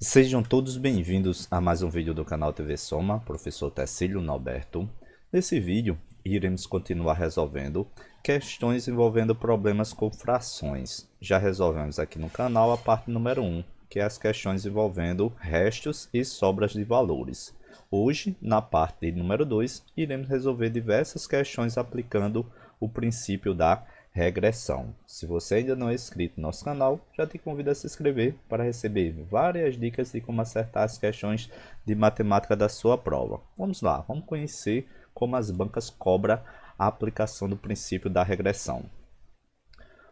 Sejam todos bem-vindos a mais um vídeo do canal TV Soma, professor Tecílio Norberto. Nesse vídeo, iremos continuar resolvendo questões envolvendo problemas com frações. Já resolvemos aqui no canal a parte número 1, que é as questões envolvendo restos e sobras de valores. Hoje, na parte número 2, iremos resolver diversas questões aplicando o princípio da regressão. Se você ainda não é inscrito no nosso canal, já te convido a se inscrever para receber várias dicas de como acertar as questões de matemática da sua prova. Vamos lá, vamos conhecer como as bancas cobram a aplicação do princípio da regressão.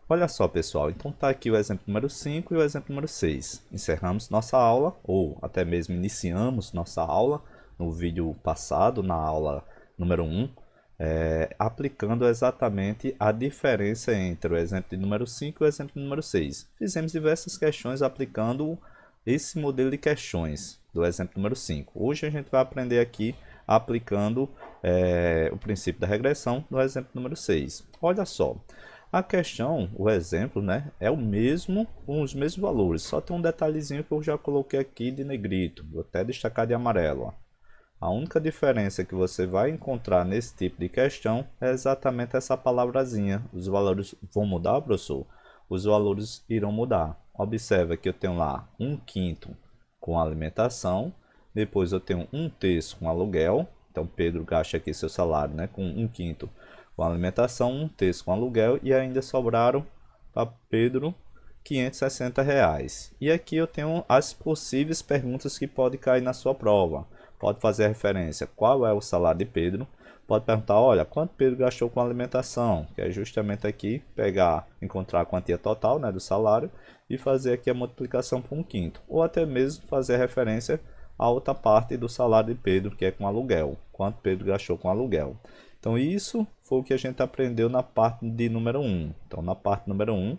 Olha só, pessoal, então está aqui o exemplo número 5 e o exemplo número 6. Encerramos nossa aula, ou até mesmo iniciamos nossa aula no vídeo passado, na aula número 1, aplicando exatamente a diferença entre o exemplo de número 5 e o exemplo de número 6. Fizemos diversas questões aplicando esse modelo de questões do exemplo número 5. Hoje a gente vai aprender aqui aplicando o princípio da regressão no exemplo número 6. Olha só, a questão, o exemplo, é o mesmo, com os mesmos valores, só tem um detalhezinho que eu já coloquei aqui de negrito, vou até destacar de amarelo, ó. A única diferença que você vai encontrar nesse tipo de questão é exatamente essa palavrazinha. Os valores vão mudar, professor? Os valores irão mudar. Observa que eu tenho lá 1/5 com alimentação, depois eu tenho 1/3 com aluguel. Então Pedro gasta aqui seu salário, com 1/5 com alimentação, 1/3 com aluguel e ainda sobraram para Pedro R$ 560. E aqui eu tenho as possíveis perguntas que podem cair na sua prova. Pode fazer referência qual é o salário de Pedro. Pode perguntar, olha, quanto Pedro gastou com alimentação? Que é justamente aqui encontrar a quantia total do salário e fazer aqui a multiplicação por 1/5. Ou até mesmo fazer referência a outra parte do salário de Pedro, que é com aluguel. Quanto Pedro gastou com aluguel. Então isso foi o que a gente aprendeu na parte de número 1. Então na parte número 1,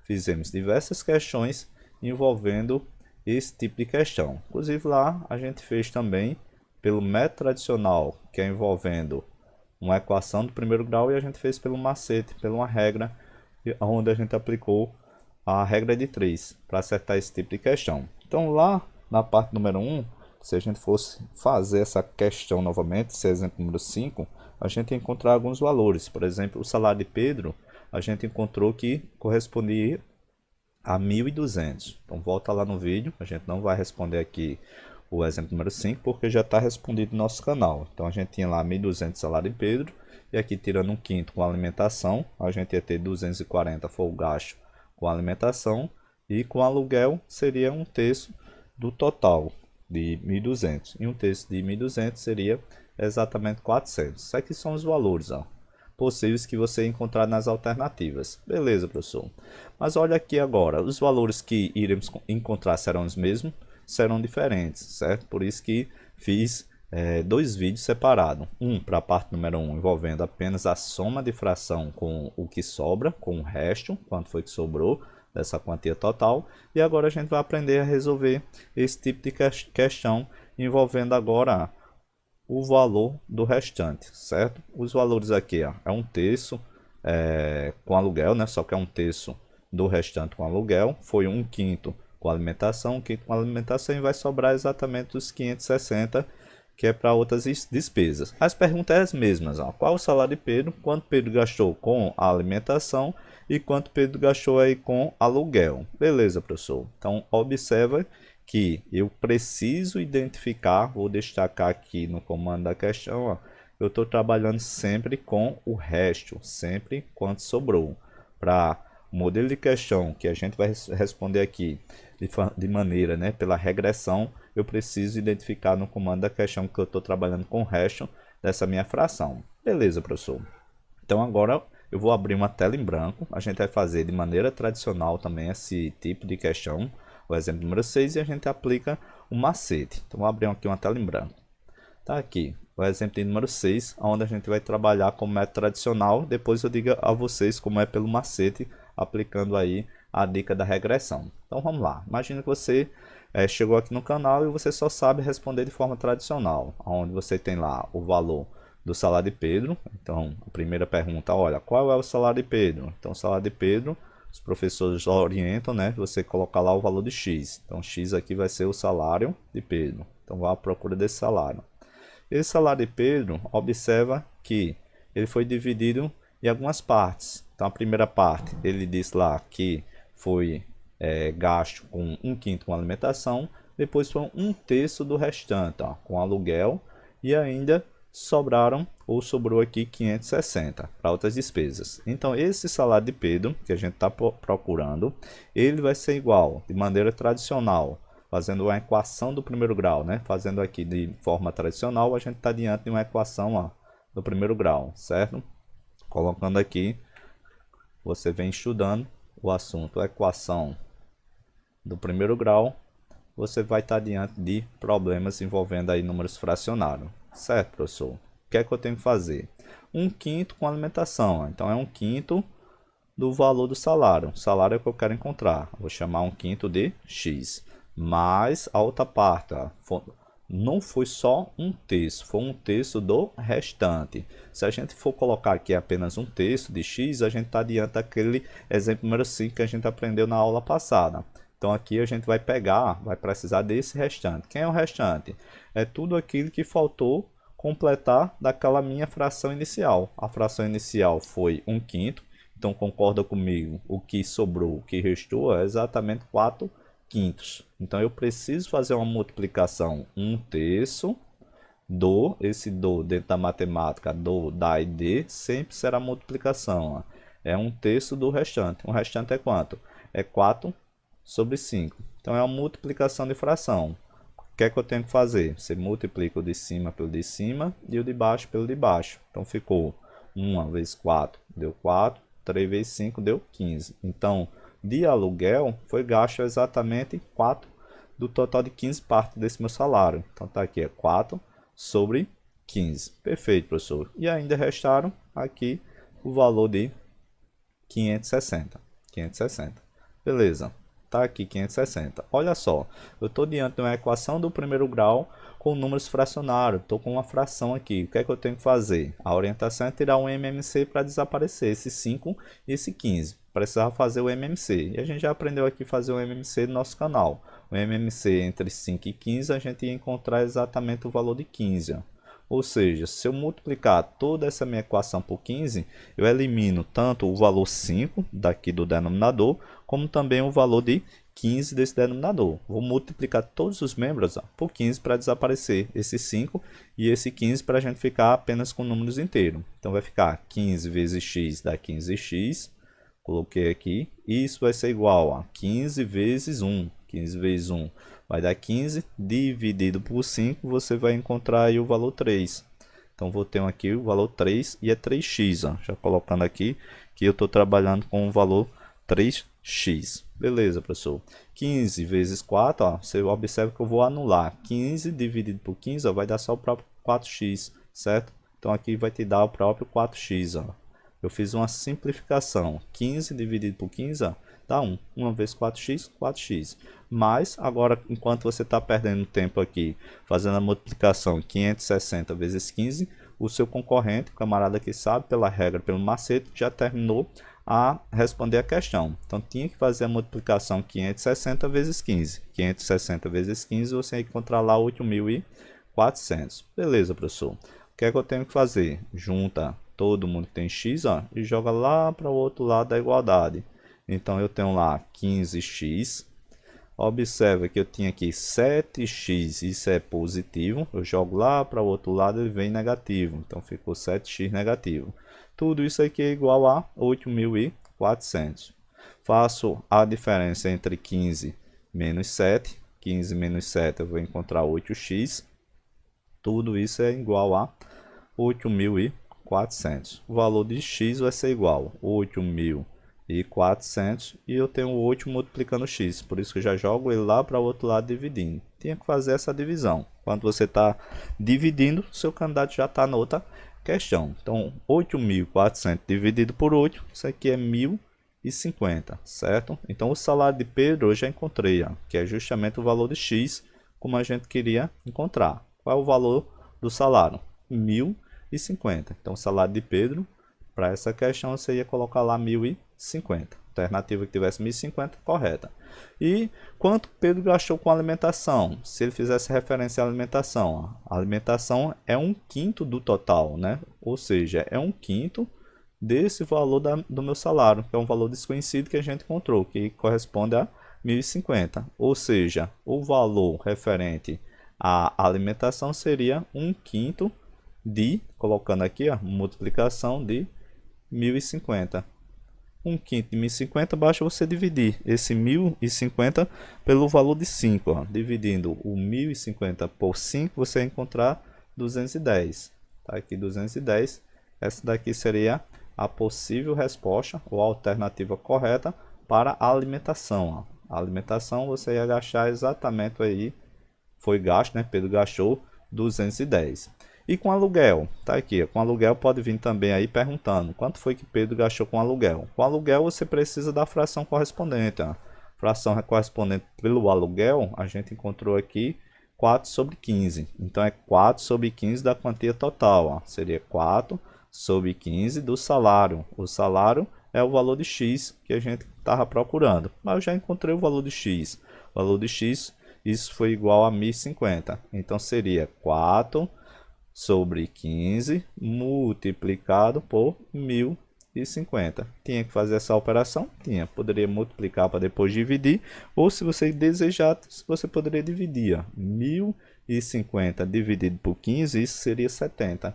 fizemos diversas questões envolvendo esse tipo de questão. Inclusive lá a gente fez também pelo método tradicional, que é envolvendo uma equação do primeiro grau, e a gente fez pelo macete, pela uma regra, onde a gente aplicou a regra de 3 para acertar esse tipo de questão. Então lá na parte número 1, se a gente fosse fazer essa questão novamente, esse exemplo número 5, a gente ia encontrar alguns valores. Por exemplo, o salário de Pedro, a gente encontrou que correspondia a 1.200. Então volta lá no vídeo, a gente não vai responder aqui o exemplo número 5 porque já está respondido no nosso canal. Então a gente tinha lá 1.200 salário de Pedro, e aqui tirando 1/5 com alimentação, a gente ia ter 240 foi o gasto com alimentação, e com aluguel seria 1/3 do total de 1.200, e 1/3 de 1.200 seria exatamente 400. Isso aqui são os valores, ó, possíveis que você encontrar nas alternativas. Beleza, professor. Mas olha aqui agora, os valores que iremos encontrar serão os mesmos, serão diferentes, certo? Por isso que fiz dois vídeos separados. Um para a parte número 1, envolvendo apenas a soma de fração com o que sobra, com o resto, quanto foi que sobrou dessa quantia total. E agora a gente vai aprender a resolver esse tipo de questão, envolvendo agora o valor do restante, certo? Os valores aqui, ó, é 1/3 com aluguel, só que é 1/3 do restante com aluguel, foi 1/5 com alimentação, 1/5 com alimentação, e vai sobrar exatamente os 560, que é para outras despesas. As perguntas são as mesmas, ó. Qual o salário de Pedro, quanto Pedro gastou com a alimentação e quanto Pedro gastou aí com aluguel. Beleza, professor? Então observa que eu preciso identificar, vou destacar aqui no comando da questão, ó, eu estou trabalhando sempre com o resto, sempre quanto sobrou. Para o modelo de questão que a gente vai responder aqui de maneira, pela regressão, eu preciso identificar no comando da questão que eu estou trabalhando com o resto dessa minha fração. Beleza, professor? Então agora eu vou abrir uma tela em branco, a gente vai fazer de maneira tradicional também esse tipo de questão, o exemplo número 6, e a gente aplica um macete. Então vou abrir aqui uma tela em branco. Tá aqui o exemplo de número 6, onde a gente vai trabalhar com o método tradicional. Depois eu digo a vocês como é pelo macete, aplicando aí a dica da regressão. Então vamos lá. Imagina que você chegou aqui no canal e você só sabe responder de forma tradicional, onde você tem lá o valor do salário de Pedro. Então a primeira pergunta, olha, qual é o salário de Pedro? Então o salário de Pedro os professores orientam, né, você colocar lá o valor de X. Então, X aqui vai ser o salário de Pedro. Então, vá à procura desse salário. Esse salário de Pedro, observa que ele foi dividido em algumas partes. Então, a primeira parte, ele diz lá que foi gasto com 1/5 com alimentação, depois foi 1/3 do restante, ó, com aluguel, e ainda sobrou aqui 560 para outras despesas. Então, esse salário de Pedro, que a gente está procurando, ele vai ser igual, de maneira tradicional, fazendo uma equação do primeiro grau, né? Fazendo aqui de forma tradicional, a gente está diante de uma equação, ó, do primeiro grau, certo? Colocando aqui, você vem estudando o assunto, a equação do primeiro grau, você vai estar diante de problemas envolvendo aí números fracionários. Certo, professor? O que é que eu tenho que fazer? 1/5 com alimentação. Então, é 1/5 do valor do salário. O salário é o que eu quero encontrar. Vou chamar 1/5 de X. Mais a outra parte. Ó, não foi só 1/3, foi 1/3 do restante. Se a gente for colocar aqui apenas 1/3 de X, a gente está diante daquele exemplo número 5 que a gente aprendeu na aula passada. Então aqui a gente vai precisar desse restante. Quem é o restante? É tudo aquilo que faltou completar daquela minha fração inicial. A fração inicial foi 1/5. Então concorda comigo, o que sobrou, o que restou é exatamente 4/5. Então eu preciso fazer uma multiplicação 1/3 do, esse do dentro da matemática, do, da e de, sempre será multiplicação. Ó. É 1/3 do restante. O restante é quanto? É 4/5. Então é uma multiplicação de fração. O que é que eu tenho que fazer? Você multiplica o de cima pelo de cima e o de baixo pelo de baixo. Então ficou 1 vezes 4 deu 4, 3 vezes 5 deu 15. Então, de aluguel foi gasto exatamente 4 do total de 15 partes desse meu salário. Então tá aqui, é 4/15. Perfeito, professor. E ainda restaram aqui o valor de 560. 560. Beleza. Tá aqui 560. Olha só, eu estou diante de uma equação do primeiro grau com números fracionários. Estou com uma fração aqui. O que é que eu tenho que fazer? A orientação é tirar um MMC para desaparecer esse 5 e esse 15. Precisava fazer o MMC. E a gente já aprendeu aqui a fazer o MMC no nosso canal. O MMC entre 5 e 15, a gente ia encontrar exatamente o valor de 15. Ó. Ou seja, se eu multiplicar toda essa minha equação por 15, eu elimino tanto o valor 5 daqui do denominador, como também o valor de 15 desse denominador. Vou multiplicar todos os membros por 15 para desaparecer esse 5 e esse 15 para a gente ficar apenas com números inteiros. Então vai ficar 15 vezes x dá 15x. Coloquei aqui. Isso vai ser igual a 15 vezes 1. 15 vezes 1 vai dar 15. Dividido por 5, você vai encontrar aí o valor 3. Então, vou ter aqui o valor 3 e é 3x. Ó. Já colocando aqui que eu estou trabalhando com o valor 3x. Beleza, professor. 15 vezes 4, ó, você observa que eu vou anular. 15 dividido por 15 ó, vai dar só o próprio 4x, certo? Então, aqui vai te dar o próprio 4x. Ó. Eu fiz uma simplificação. 15 dividido por 15 ó, dá 1. 1 vezes 4x, 4x. Mas, agora, enquanto você está perdendo tempo aqui, fazendo a multiplicação 560 vezes 15, o seu concorrente, o camarada que sabe pela regra, pelo macete, já terminou a responder a questão. Então, tinha que fazer a multiplicação 560 vezes 15. 560 vezes 15, você vai encontrar lá 8.400. Beleza, professor. O que é que eu tenho que fazer? Junta todo mundo que tem x ó, e joga lá para o outro lado da igualdade. Então, eu tenho lá 15x. Observa que eu tinha aqui 7x, isso é positivo. Eu jogo lá para o outro lado e vem negativo. Então, ficou 7x negativo. Tudo isso aqui é igual a 8.400. Faço a diferença entre 15 menos 7. 15 menos 7 eu vou encontrar 8x. Tudo isso é igual a 8.400. O valor de x vai ser igual a 8.400 e eu tenho 8 multiplicando x, por isso que eu já jogo ele lá para o outro lado dividindo. Tinha que fazer essa divisão. Quando você está dividindo, seu candidato já está na outra questão. Então, 8.400 dividido por 8, isso aqui é 1.050, certo? Então, o salário de Pedro eu já encontrei, ó, que é justamente o valor de x, como a gente queria encontrar. Qual é o valor do salário? 1.050. Então, o salário de Pedro, para essa questão, você ia colocar lá 1.050. Alternativa que tivesse 1050, correta. E quanto Pedro gastou com alimentação? Se ele fizesse referência à alimentação, a alimentação é 1/5 do total, né? Ou seja, é 1/5 desse valor do meu salário, que é um valor desconhecido que a gente encontrou, que corresponde a 1050. Ou seja, o valor referente à alimentação seria 1/5 de, colocando aqui a multiplicação de 1050. 1/5 de 1050, basta você dividir esse 1050 pelo valor de 5. Ó. Dividindo o 1050 por 5, você vai encontrar 210. Tá aqui 210. Essa daqui seria a possível resposta ou a alternativa correta para a alimentação. Ó. A alimentação você ia gastar exatamente aí, foi gasto, né? Pedro gastou 210. E com aluguel, tá aqui, com aluguel pode vir também aí perguntando quanto foi que Pedro gastou com aluguel. Com aluguel você precisa da fração correspondente. Ó. Fração correspondente pelo aluguel, a gente encontrou aqui 4/15. Então é 4/15 da quantia total. Ó. Seria 4/15 do salário. O salário é o valor de X que a gente estava procurando. Mas eu já encontrei o valor de X. O valor de X, isso foi igual a 1050. Então seria 4/15 multiplicado por 1050. Tinha que fazer essa operação? Tinha. Poderia multiplicar para depois dividir. Ou se você desejar, você poderia dividir. Ó. 1050 dividido por 15, isso seria 70.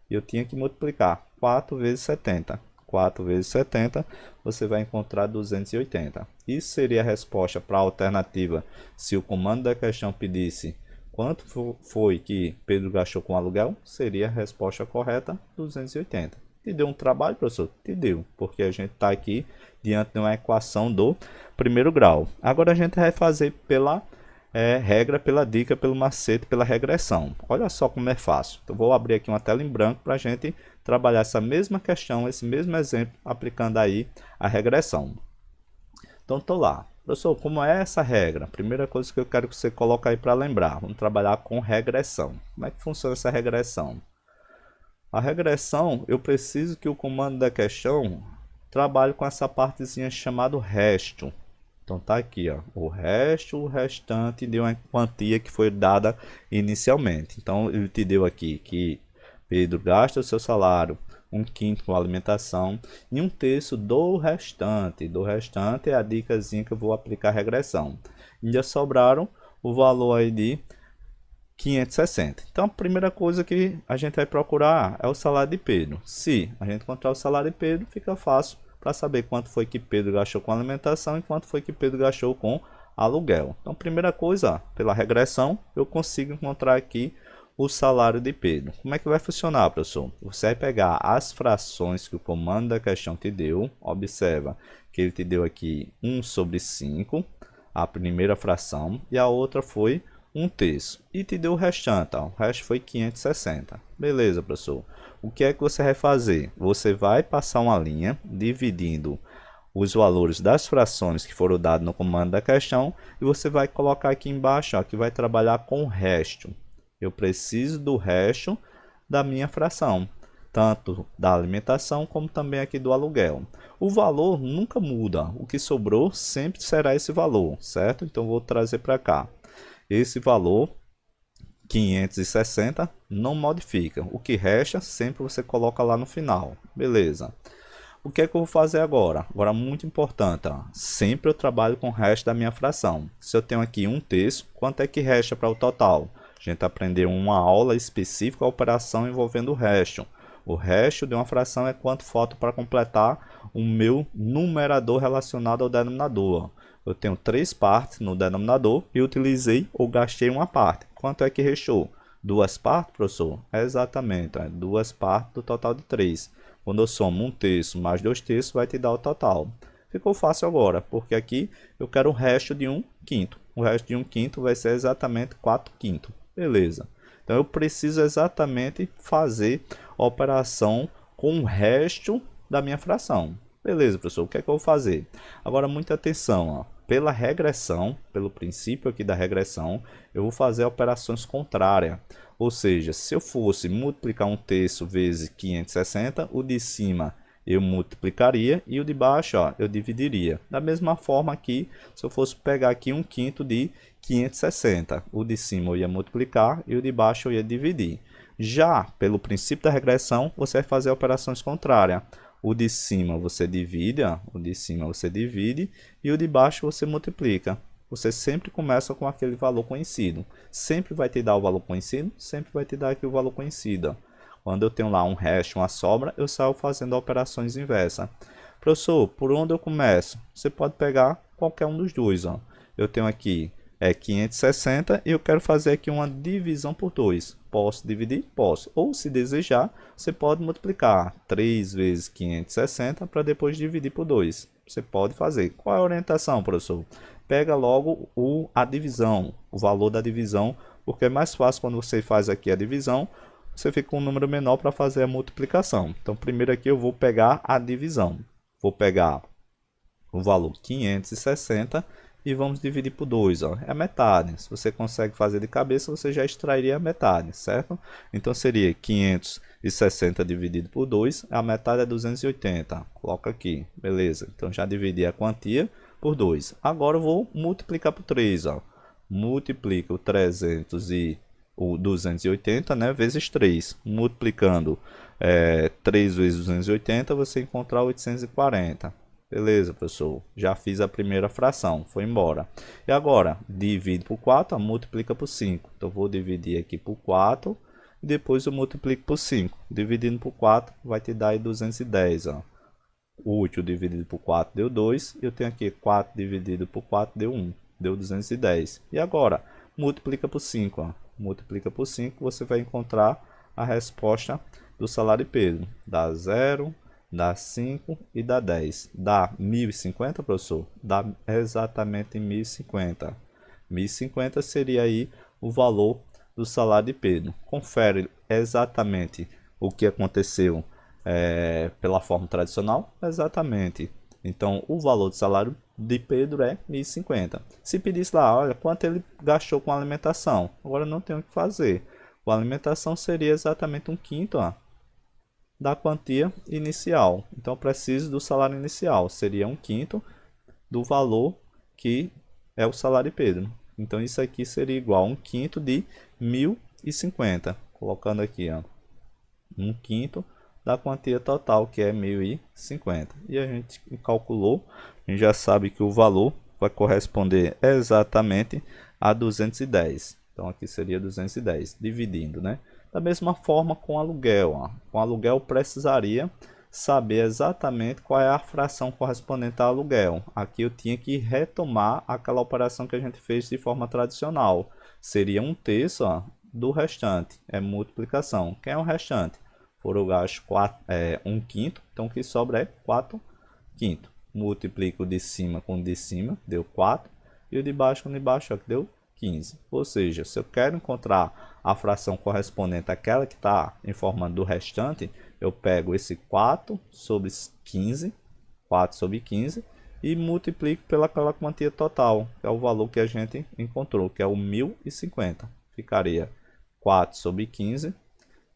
Eu tinha que multiplicar 4 vezes 70. 4 vezes 70, você vai encontrar 280. Isso seria a resposta para a alternativa se o comando da questão pedisse quanto foi que Pedro gastou com aluguel, seria a resposta correta, 280. Te deu um trabalho, professor? Te deu, porque a gente está aqui diante de uma equação do primeiro grau. Agora a gente vai fazer pela regra, pela dica, pelo macete, pela regressão. Olha só como é fácil. Então vou abrir aqui uma tela em branco para a gente trabalhar essa mesma questão, esse mesmo exemplo, aplicando aí a regressão. Então estou lá. Professor, como é essa regra? Primeira coisa que eu quero que você coloque aí para lembrar. Vamos trabalhar com regressão. Como é que funciona essa regressão? A regressão, eu preciso que o comando da questão trabalhe com essa partezinha chamada resto. Então tá aqui, ó, o resto, o restante de uma quantia que foi dada inicialmente. Então ele te deu aqui que Pedro gasta o seu salário 1/5 com alimentação e 1/3 do restante. Do restante é a dicasinha que eu vou aplicar a regressão. Ainda sobraram o valor aí de 560. Então a primeira coisa que a gente vai procurar é o salário de Pedro. Se a gente encontrar o salário de Pedro, fica fácil para saber quanto foi que Pedro gastou com alimentação e quanto foi que Pedro gastou com aluguel. Então primeira coisa, pela regressão, eu consigo encontrar aqui o salário de Pedro. Como é que vai funcionar, professor? Você vai pegar as frações que o comando da questão te deu. Observa que ele te deu aqui 1/5, a primeira fração, e a outra foi 1/3. E te deu o restante, ó. O resto foi 560. Beleza, professor. O que é que você vai fazer? Você vai passar uma linha dividindo os valores das frações que foram dados no comando da questão e você vai colocar aqui embaixo, ó, que vai trabalhar com o resto. Eu preciso do resto da minha fração, tanto da alimentação como também aqui do aluguel. O valor nunca muda, o que sobrou sempre será esse valor, certo? Então vou trazer para cá. Esse valor 560 não modifica, o que resta sempre você coloca lá no final, beleza? O que é que eu vou fazer agora? Agora muito importante, ó. Sempre eu trabalho com o resto da minha fração. Se eu tenho aqui 1/3, quanto é que resta para o total? A gente aprendeu uma aula específica, a operação envolvendo o resto. O resto de uma fração é quanto falta para completar o meu numerador relacionado ao denominador. Eu tenho 3 partes no denominador e utilizei ou gastei uma parte. Quanto é que restou? 2 partes, professor? Exatamente, 2 partes do total de 3. Quando eu somo 1/3 mais 2/3, vai te dar o total. Ficou fácil agora, porque aqui eu quero o resto de 1/5. O resto de 1/5 vai ser exatamente 4/5. Beleza. Então eu preciso exatamente fazer a operação com o resto da minha fração. Beleza, professor, o que é que eu vou fazer? Agora muita atenção, ó. Pela regressão, pelo princípio aqui da regressão, eu vou fazer operações contrárias. Ou seja, se eu fosse multiplicar 1/3 vezes 560, o de cima eu multiplicaria e o de baixo, ó, eu dividiria. Da mesma forma aqui, se eu fosse pegar aqui 1/5 de 560, o de cima eu ia multiplicar e o de baixo eu ia dividir. Já pelo princípio da regressão, você vai fazer operações contrárias. O de cima você divide, ó, o de cima você divide e o de baixo você multiplica. Você sempre começa com aquele valor conhecido. Sempre vai te dar o valor conhecido, sempre vai te dar aqui o valor conhecido. Quando eu tenho lá um resto, uma sobra, eu saio fazendo operações inversas. Professor, por onde eu começo? Você pode pegar qualquer um dos dois. Ó. Eu tenho aqui 560 e eu quero fazer aqui uma divisão por 2. Posso dividir? Posso. Ou, se desejar, você pode multiplicar 3 vezes 560 para depois dividir por 2. Você pode fazer. Qual é a orientação, professor? Pega logo a divisão, o valor da divisão, porque é mais fácil quando você faz aqui a divisão, você fica com um número menor para fazer a multiplicação. Então, primeiro aqui eu vou pegar a divisão. Vou pegar o valor 560 e vamos dividir por 2, ó. É a metade. Se você consegue fazer de cabeça, você já extrairia a metade, certo? Então seria 560 dividido por 2, a metade é 280. Coloca aqui, beleza. Então já dividi a quantia por 2. Agora eu vou multiplicar por 3, ó. Multiplica o 300 e o 280, né, vezes 3. Multiplicando 3 vezes 280, você encontrar 840. Beleza, professor. Já fiz a primeira fração. Foi embora. E agora, divide por 4, multiplica por 5. Então, vou dividir aqui por 4. E depois eu multiplico por 5. Dividindo por 4, vai te dar aí 210. Ó. O útil dividido por 4 deu 2. Eu tenho aqui 4 dividido por 4 deu 1. Deu 210. E agora, multiplica por 5. Ó. Multiplica por 5, você vai encontrar a resposta do salário de Pedro. Dá 0. Dá 5 e dá 10. Dá 1050, professor? Dá exatamente 1050. 1050 seria aí o valor do salário de Pedro. Confere exatamente o que aconteceu pela forma tradicional? Exatamente. Então, o valor do salário de Pedro é 1050. Se pedisse lá, olha, quanto ele gastou com alimentação? Agora não tem o que fazer. A alimentação seria exatamente 1/5, ó, da quantia inicial. Então, eu preciso do salário inicial. Seria 1/5 do valor que é o salário de Pedro. Então, isso aqui seria igual a 1/5 de 1050. Colocando aqui, ó, 1/5 da quantia total, que é 1050. E a gente calculou, a gente já sabe que o valor vai corresponder exatamente a 210. Então, aqui seria 210, dividindo, né? Da mesma forma com aluguel. Ó. Com aluguel precisaria saber exatamente qual é a fração correspondente ao aluguel. Aqui eu tinha que retomar aquela operação que a gente fez de forma tradicional. Seria 1/3, ó, do restante. É multiplicação. Quem é o restante? Foram gastos 1/5. Então o que sobra é 4/5. Multiplico o de cima com o de cima, deu 4. E o de baixo com o de baixo, ó, que deu 15. Ou seja, se eu quero encontrar a fração correspondente àquela que está em forma do restante, eu pego esse 4 sobre 15, 4 sobre 15, e multiplico pelaquela quantia total, que é o valor que a gente encontrou, que é o 1050. Ficaria 4 sobre 15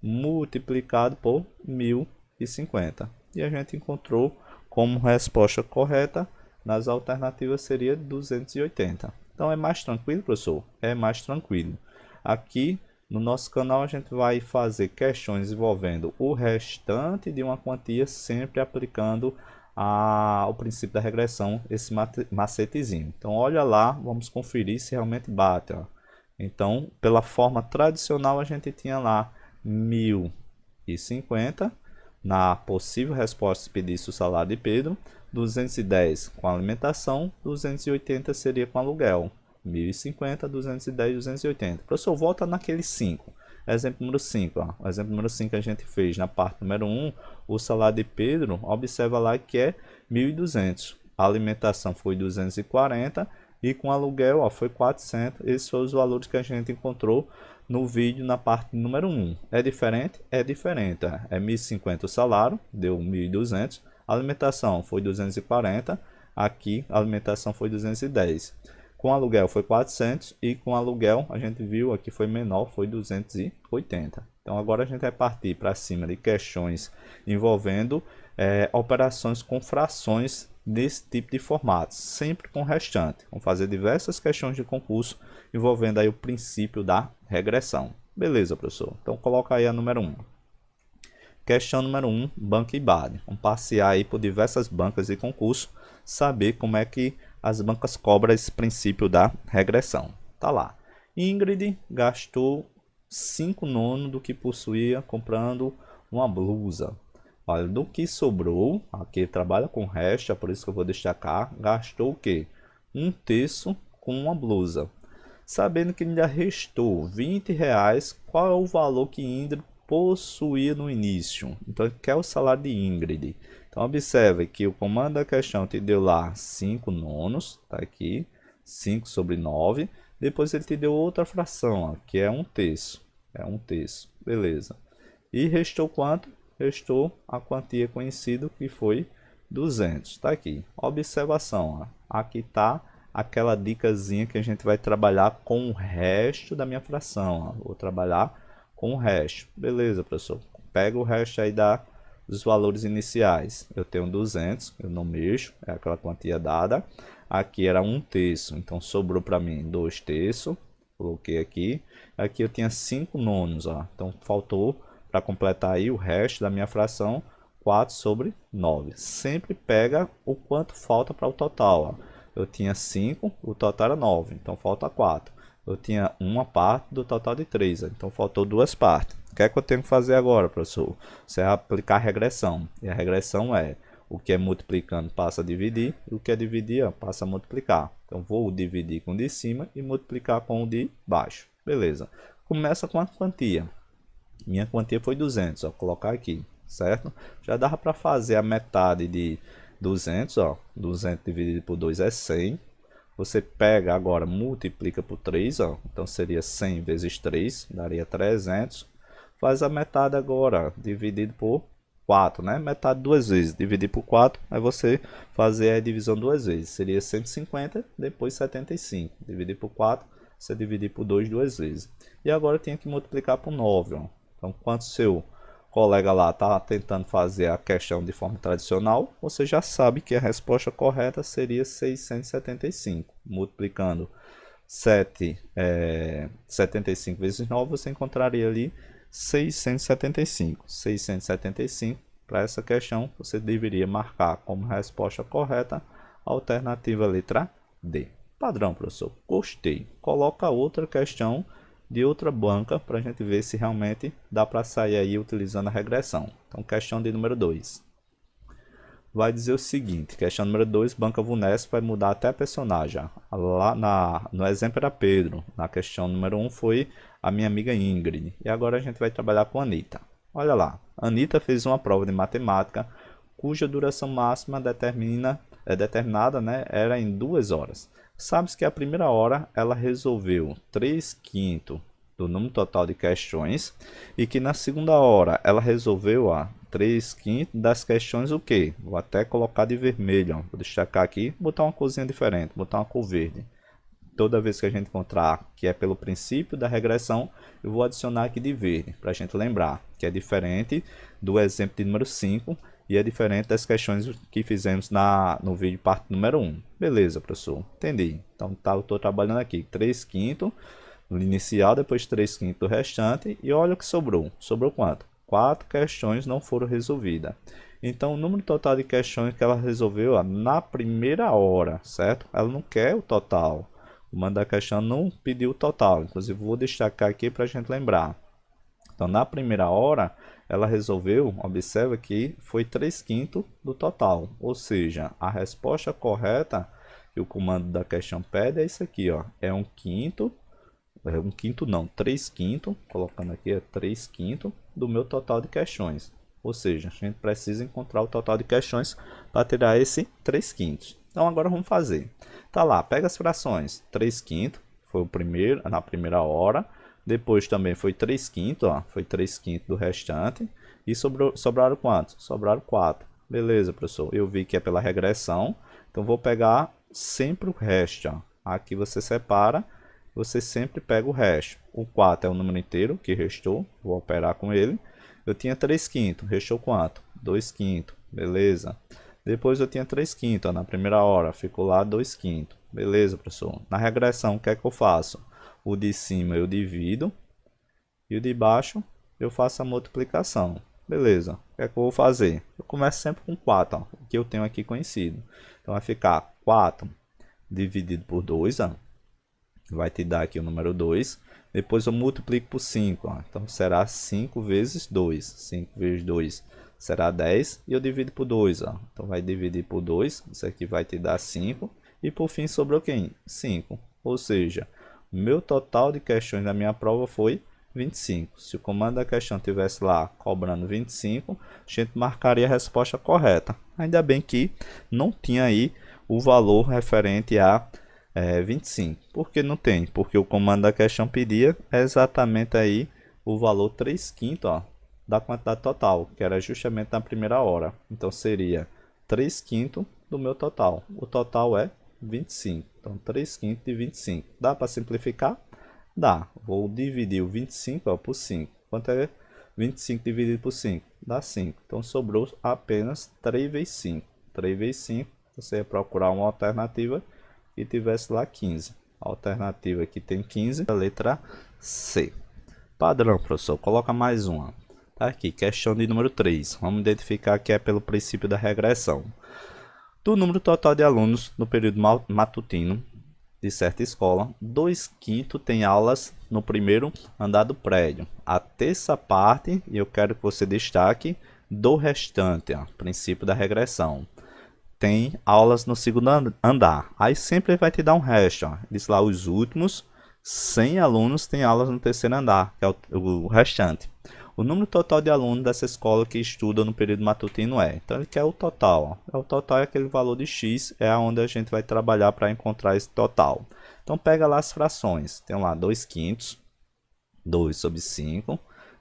multiplicado por 1050. E a gente encontrou como resposta correta nas alternativas seria 280. Então é mais tranquilo, professor? É mais tranquilo. Aqui no nosso canal a gente vai fazer questões envolvendo o restante de uma quantia, sempre aplicando o princípio da regressão, esse macetezinho. Então olha lá, vamos conferir se realmente bate. Ó. Então, pela forma tradicional, a gente tinha lá 1050. Na possível resposta, se pedisse o salário de Pedro, 210 com alimentação, 280 seria com aluguel. 1050, 210, 280. Professor, volta naquele 5. Exemplo número 5. Ó. O exemplo número 5 a gente fez na parte número 1. O salário de Pedro, observa lá que é 1.200. A alimentação foi 240 e com aluguel ó, foi 400. Esses foram os valores que a gente encontrou no vídeo na parte número 1. É diferente? É diferente. É 1.050 o salário, deu 1.200. A alimentação foi 240. Aqui a alimentação foi 210. Com aluguel foi 400 e com aluguel a gente viu aqui foi menor, foi 280. Então agora a gente vai partir para cima de questões envolvendo operações com frações nesse tipo de formato, sempre com restante. Vamos fazer diversas questões de concurso envolvendo aí o princípio da regressão. Beleza, professor? Então coloca aí a número 1. Questão número 1, banca IBAD. Vamos passear aí por diversas bancas de concurso, saber como é que as bancas cobram esse princípio da regressão. Tá lá. Ingrid gastou 5 nonos do que possuía comprando uma blusa. Olha, do que sobrou, aqui trabalha com resto, é por isso que eu vou destacar, gastou o quê? 1/3 com uma blusa. Sabendo que ainda restou R$20, qual é o valor que Ingrid possuía no início? Então, ele quer o salário de Ingrid. Então, observe que o comando da questão te deu lá 5 nonos, tá aqui, 5 sobre 9. Depois ele te deu outra fração, ó, que é 1/3. É 1/3, beleza. E restou quanto? Restou a quantia conhecida, que foi 200. Tá aqui. Observação, ó. Aqui tá aquela dicasinha que a gente vai trabalhar com o resto da minha fração, ó. Vou trabalhar com o resto. Beleza, professor. Pega o resto aí dos valores iniciais. Eu tenho 200, eu não mexo, é aquela quantia dada. Aqui era 1/3, então sobrou para mim 2/3. Coloquei aqui. Aqui eu tinha 5 nonos, ó. Então faltou para completar aí o resto da minha fração, 4 sobre 9. Sempre pega o quanto falta para o total, ó. Eu tinha 5, o total era 9, então falta 4. Eu tinha uma parte do total de 3, então faltou 2 partes. O que é que eu tenho que fazer agora, professor? Você vai aplicar a regressão. E a regressão é o que é multiplicando passa a dividir, e o que é dividir passa a multiplicar. Então vou dividir com o de cima e multiplicar com o de baixo. Beleza. Começa com a quantia. Minha quantia foi 200, ó, colocar aqui, certo? Já dava para fazer a metade de 200, ó, 200 dividido por 2 é 100. Você pega agora, multiplica por 3, ó, então seria 100 vezes 3, daria 300. Faz a metade agora, dividido por 4, né? Metade 2 vezes, dividir por 4, aí você fazer a divisão 2 vezes, seria 150, depois 75, dividir por 4, você dividir por 2 duas vezes. E agora tem que multiplicar por 9, ó. Então, quanto seu colega lá está tentando fazer a questão de forma tradicional, você já sabe que a resposta correta seria 675. Multiplicando 75 vezes 9, você encontraria ali 675. 675, para essa questão, você deveria marcar como resposta correta a alternativa letra D. Padrão, professor. Gostei. Coloca outra questão de outra banca para a gente ver se realmente dá para sair aí utilizando a regressão. Então, questão de número 2. Vai dizer o seguinte, questão número 2, banca Vunesp vai mudar até a personagem. Lá no exemplo era Pedro, na questão número 1 foi a minha amiga Ingrid. E agora a gente vai trabalhar com a Anitta. Olha lá, a Anitta fez uma prova de matemática cuja duração máxima determinada, né, era em 2 horas. Sabe-se que a primeira hora ela resolveu 3/5 do número total de questões e que na segunda hora ela resolveu 3/5 das questões o que? Vou até colocar de vermelho, ó. Vou destacar aqui, botar uma corzinha diferente, botar uma cor verde. Toda vez que a gente encontrar que é pelo princípio da regressão, eu vou adicionar aqui de verde, para a gente lembrar que é diferente do exemplo de número 5 e é diferente das questões que fizemos no vídeo parte número 1. Beleza, professor? Entendi. Então, eu estou trabalhando aqui 3/5 no inicial, depois 3/5 do restante, e olha o que sobrou. Sobrou quanto? 4 questões não foram resolvidas. Então, o número total de questões que ela resolveu na primeira hora, certo? Ela não quer o total. O comando da questão não pediu o total. Inclusive, vou destacar aqui para a gente lembrar. Então, na primeira hora, ela resolveu, observa que foi 3/5 do total. Ou seja, a resposta correta que o comando da questão pede é isso aqui, ó. É 1/5, não, 3/5, colocando aqui é 3/5 do meu total de questões. Ou seja, a gente precisa encontrar o total de questões para tirar esse 3/5. Então, agora vamos fazer. Tá lá, pega as frações. 3/5 foi o primeiro, na primeira hora. Depois também foi 3/5, ó, foi 3/5 do restante. E sobraram quantos? Sobraram 4. Beleza, professor. Eu vi que é pela regressão. Então, vou pegar sempre o resto, ó. Aqui você separa, você sempre pega o resto. O 4 é o número inteiro que restou. Vou operar com ele. Eu tinha 3/5, restou quanto? 2/5. beleza. Depois eu tinha 3/5, ó, na primeira hora, ficou lá 2/5, beleza, professor. Na regressão, o que é que eu faço? O de cima eu divido e o de baixo eu faço a multiplicação, beleza. O que é que eu vou fazer? Eu começo sempre com 4, ó, o que eu tenho aqui conhecido. Então vai ficar 4 dividido por 2, ó, vai te dar aqui o número 2. Depois eu multiplico por 5, ó. Então será 5 vezes 2. 5 vezes 2 será 10 e eu divido por 2, ó. Então vai dividir por 2, isso aqui vai te dar 5 e por fim sobrou quem? 5. Ou seja, o meu total de questões da minha prova foi 25. Se o comando da questão tivesse lá cobrando 25, a gente marcaria a resposta correta. Ainda bem que não tinha aí o valor referente a 25. Por que não tem? Porque o comando da questão pedia exatamente aí o valor 3/5, ó, da quantidade total, que era justamente na primeira hora. Então seria 3/5 do meu total. O total é 25. Então 3/5 de 25. Dá para simplificar? Dá. Vou dividir o 25, ó, por 5. Quanto é 25 dividido por 5? Dá 5. Então sobrou apenas 3 vezes 5. 3 vezes 5, você ia procurar uma alternativa e tivesse lá 15. A alternativa aqui tem 15, a letra C. Padrão, professor, coloca mais uma. Tá aqui, questão de número 3. Vamos identificar que é pelo princípio da regressão. Do número total de alunos no período matutino de certa escola, 2/5 tem aulas no primeiro andar do prédio. A terça parte, e eu quero que você destaque, do restante, ó, princípio da regressão, tem aulas no segundo andar. Aí sempre vai te dar um resto, ó. Diz lá, os últimos 100 alunos têm aulas no terceiro andar, que é o restante. O número total de alunos dessa escola que estuda no período matutino é. Então ele quer o total, ó. O total é aquele valor de x, é onde a gente vai trabalhar para encontrar esse total. Então pega lá as frações. Tem lá 2/5, 2 sobre 5.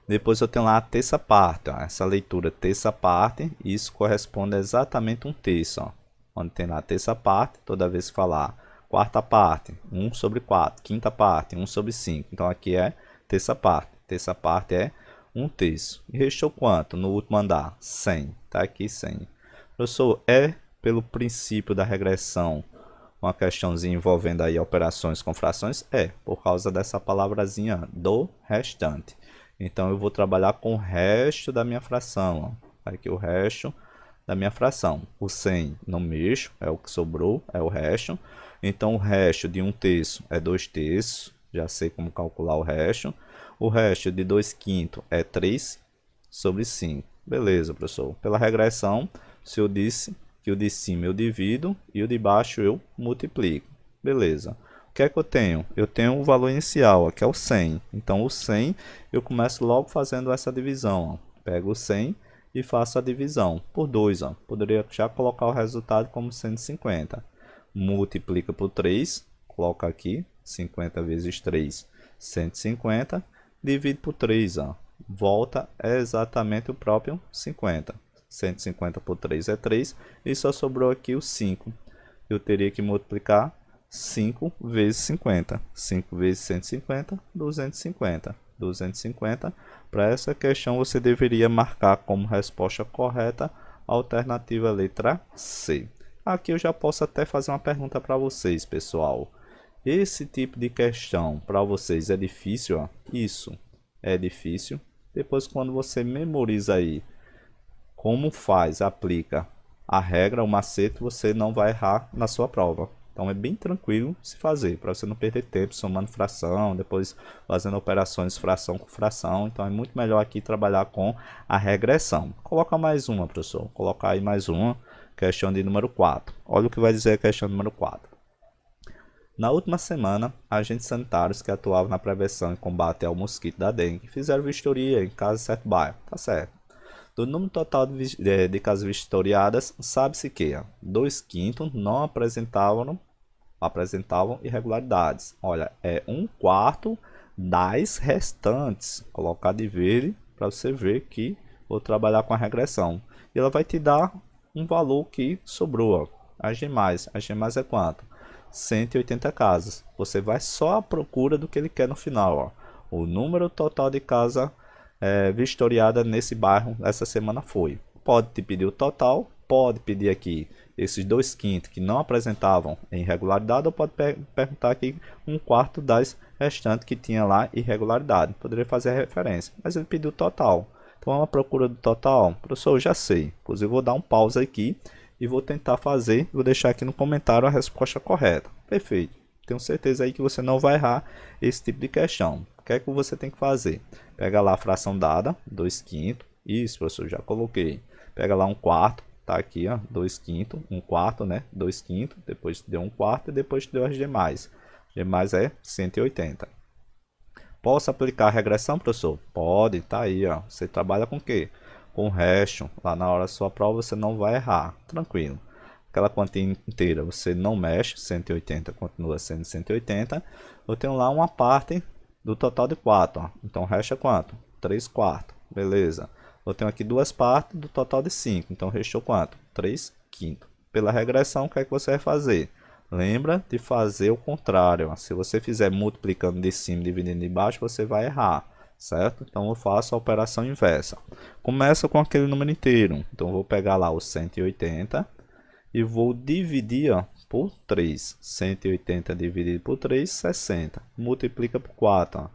Depois eu tenho lá a terça parte, ó. Essa leitura terça parte, isso corresponde a exatamente um terço, ó. Onde tem lá a terça parte, toda vez que falar quarta parte, 1 sobre 4, quinta parte, 1 sobre 5. Então aqui é terça parte. Terça parte é 1/3. E restou quanto no último andar? 100. Tá aqui 100. Professor, é pelo princípio da regressão uma questãozinha envolvendo aí operações com frações? É, por causa dessa palavrazinha do restante. Então eu vou trabalhar com o resto da minha fração, ó. Aqui o resto da minha fração. O 100 não mexo, é o que sobrou, é o resto. Então o resto de 1/3 é 2/3, já sei como calcular o resto. O resto de 2/5 é 3 sobre 5. Beleza, professor. Pela regressão, se eu disse que o de cima eu divido e o de baixo eu multiplico. Beleza. O que é que eu tenho? Eu tenho o valor inicial, ó, que é o 100. Então o 100 eu começo logo fazendo essa divisão, ó. Pego o 100 e faço a divisão por 2. Ó. Poderia já colocar o resultado como 150. Multiplica por 3, coloca aqui 50 vezes 3, 150. Divide por 3, ó. Volta é exatamente o próprio 50. 150 por 3 é 3 e só sobrou aqui o 5. Eu teria que multiplicar 5 vezes 50. 5 vezes 150, 250. 250. Para essa questão você deveria marcar como resposta correta a alternativa letra C. Aqui eu já posso até fazer uma pergunta para vocês, pessoal. Esse tipo de questão para vocês é difícil? Ó? Isso é difícil. Depois, quando você memoriza aí como faz, aplica a regra, o macete, você não vai errar na sua prova. Então é bem tranquilo se fazer, para você não perder tempo somando fração, depois fazendo operações fração com fração. Então é muito melhor aqui trabalhar com a regressão. Coloca mais uma, professor. Colocar aí mais uma, questão de número 4. Olha o que vai dizer a questão número 4. Na última semana, agentes sanitários que atuavam na prevenção e combate ao mosquito da dengue fizeram vistoria em casas de certo bairro. Tá certo. Do número total de casas vistoriadas, sabe-se que 2/5 não apresentavam irregularidades. Olha, é 1/4 das restantes. Colocar de verde para você ver que vou trabalhar com a regressão. E ela vai te dar um valor que sobrou. Ó. As demais é quanto? 180 casas. Você vai só à procura do que ele quer no final. Ó. O número total de casa vistoriada nesse bairro essa semana foi. pode te pedir o total, pode pedir aqui esses 2/5 que não apresentavam irregularidade, ou pode perguntar aqui 1/4 das restantes que tinha lá irregularidade. Poderia fazer a referência, mas ele pediu o total. Então é uma procura do total. Professor, eu já sei. Inclusive vou dar um pause aqui e vou tentar fazer, vou deixar aqui no comentário a resposta correta. Perfeito. Tenho certeza aí que você não vai errar esse tipo de questão. O que é que você tem que fazer? Pega lá a fração dada, 2/5. Isso, professor, já coloquei. Pega lá 1/4, tá aqui, ó, 2/5, 1/4, né? 2/5, depois deu 1/4 e depois deu as demais. As demais é 180. Posso aplicar a regressão, professor? Pode, tá aí, ó. Você trabalha com o quê? Com o resto. Lá na hora da sua prova você não vai errar, tranquilo. Aquela quantia inteira você não mexe, 180 continua sendo 180. Eu tenho lá uma parte do total de 4, ó. Então resta quanto? 3/4, beleza. Eu tenho aqui duas partes do total de 5, então restou quanto? 3/5. Pela regressão, o que é que você vai fazer? Lembra de fazer o contrário, ó. Se você fizer multiplicando de cima e dividindo de baixo, você vai errar, certo? Então eu faço a operação inversa. Começa com aquele número inteiro, então eu vou pegar lá o 180 e vou dividir, ó, por 3. 180 dividido por 3, 60. Multiplica por 4. Ó.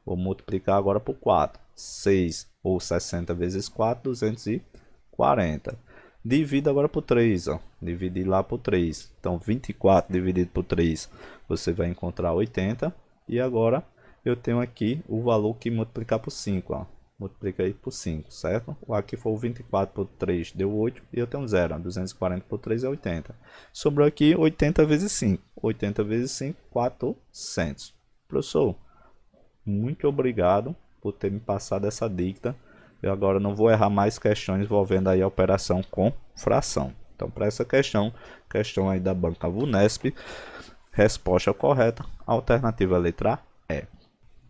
Vou multiplicar agora por 4. 6 ou 60 vezes 4, 240. Divido agora por 3. Ó. Dividir lá por 3. Então, 24 dividido por 3, você vai encontrar 80. E agora eu tenho aqui o valor que multiplicar por 5. Ó. Multiplica aí por 5, certo? Aqui foi o 24 por 3, deu 8, e eu tenho 0. 240 por 3 é 80. Sobrou aqui 80 vezes 5. 80 vezes 5, 400. Professor, muito obrigado por ter me passado essa dica. Eu agora não vou errar mais questões envolvendo aí a operação com fração. Então, para essa questão aí da banca VUNESP, resposta correta, alternativa letra E.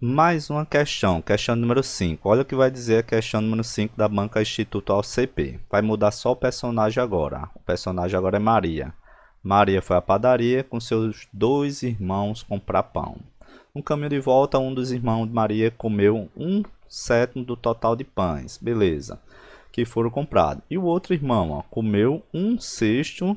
Mais uma questão número 5. Olha o que vai dizer a questão número 5 da banca Instituto ACP. Vai mudar só o personagem agora. O personagem agora é Maria. Maria foi à padaria com seus 2 irmãos comprar pão. No caminho de volta, um dos irmãos de Maria comeu 1/7 do total de pães, beleza, que foram comprados. E o outro irmão, ó, comeu 1/6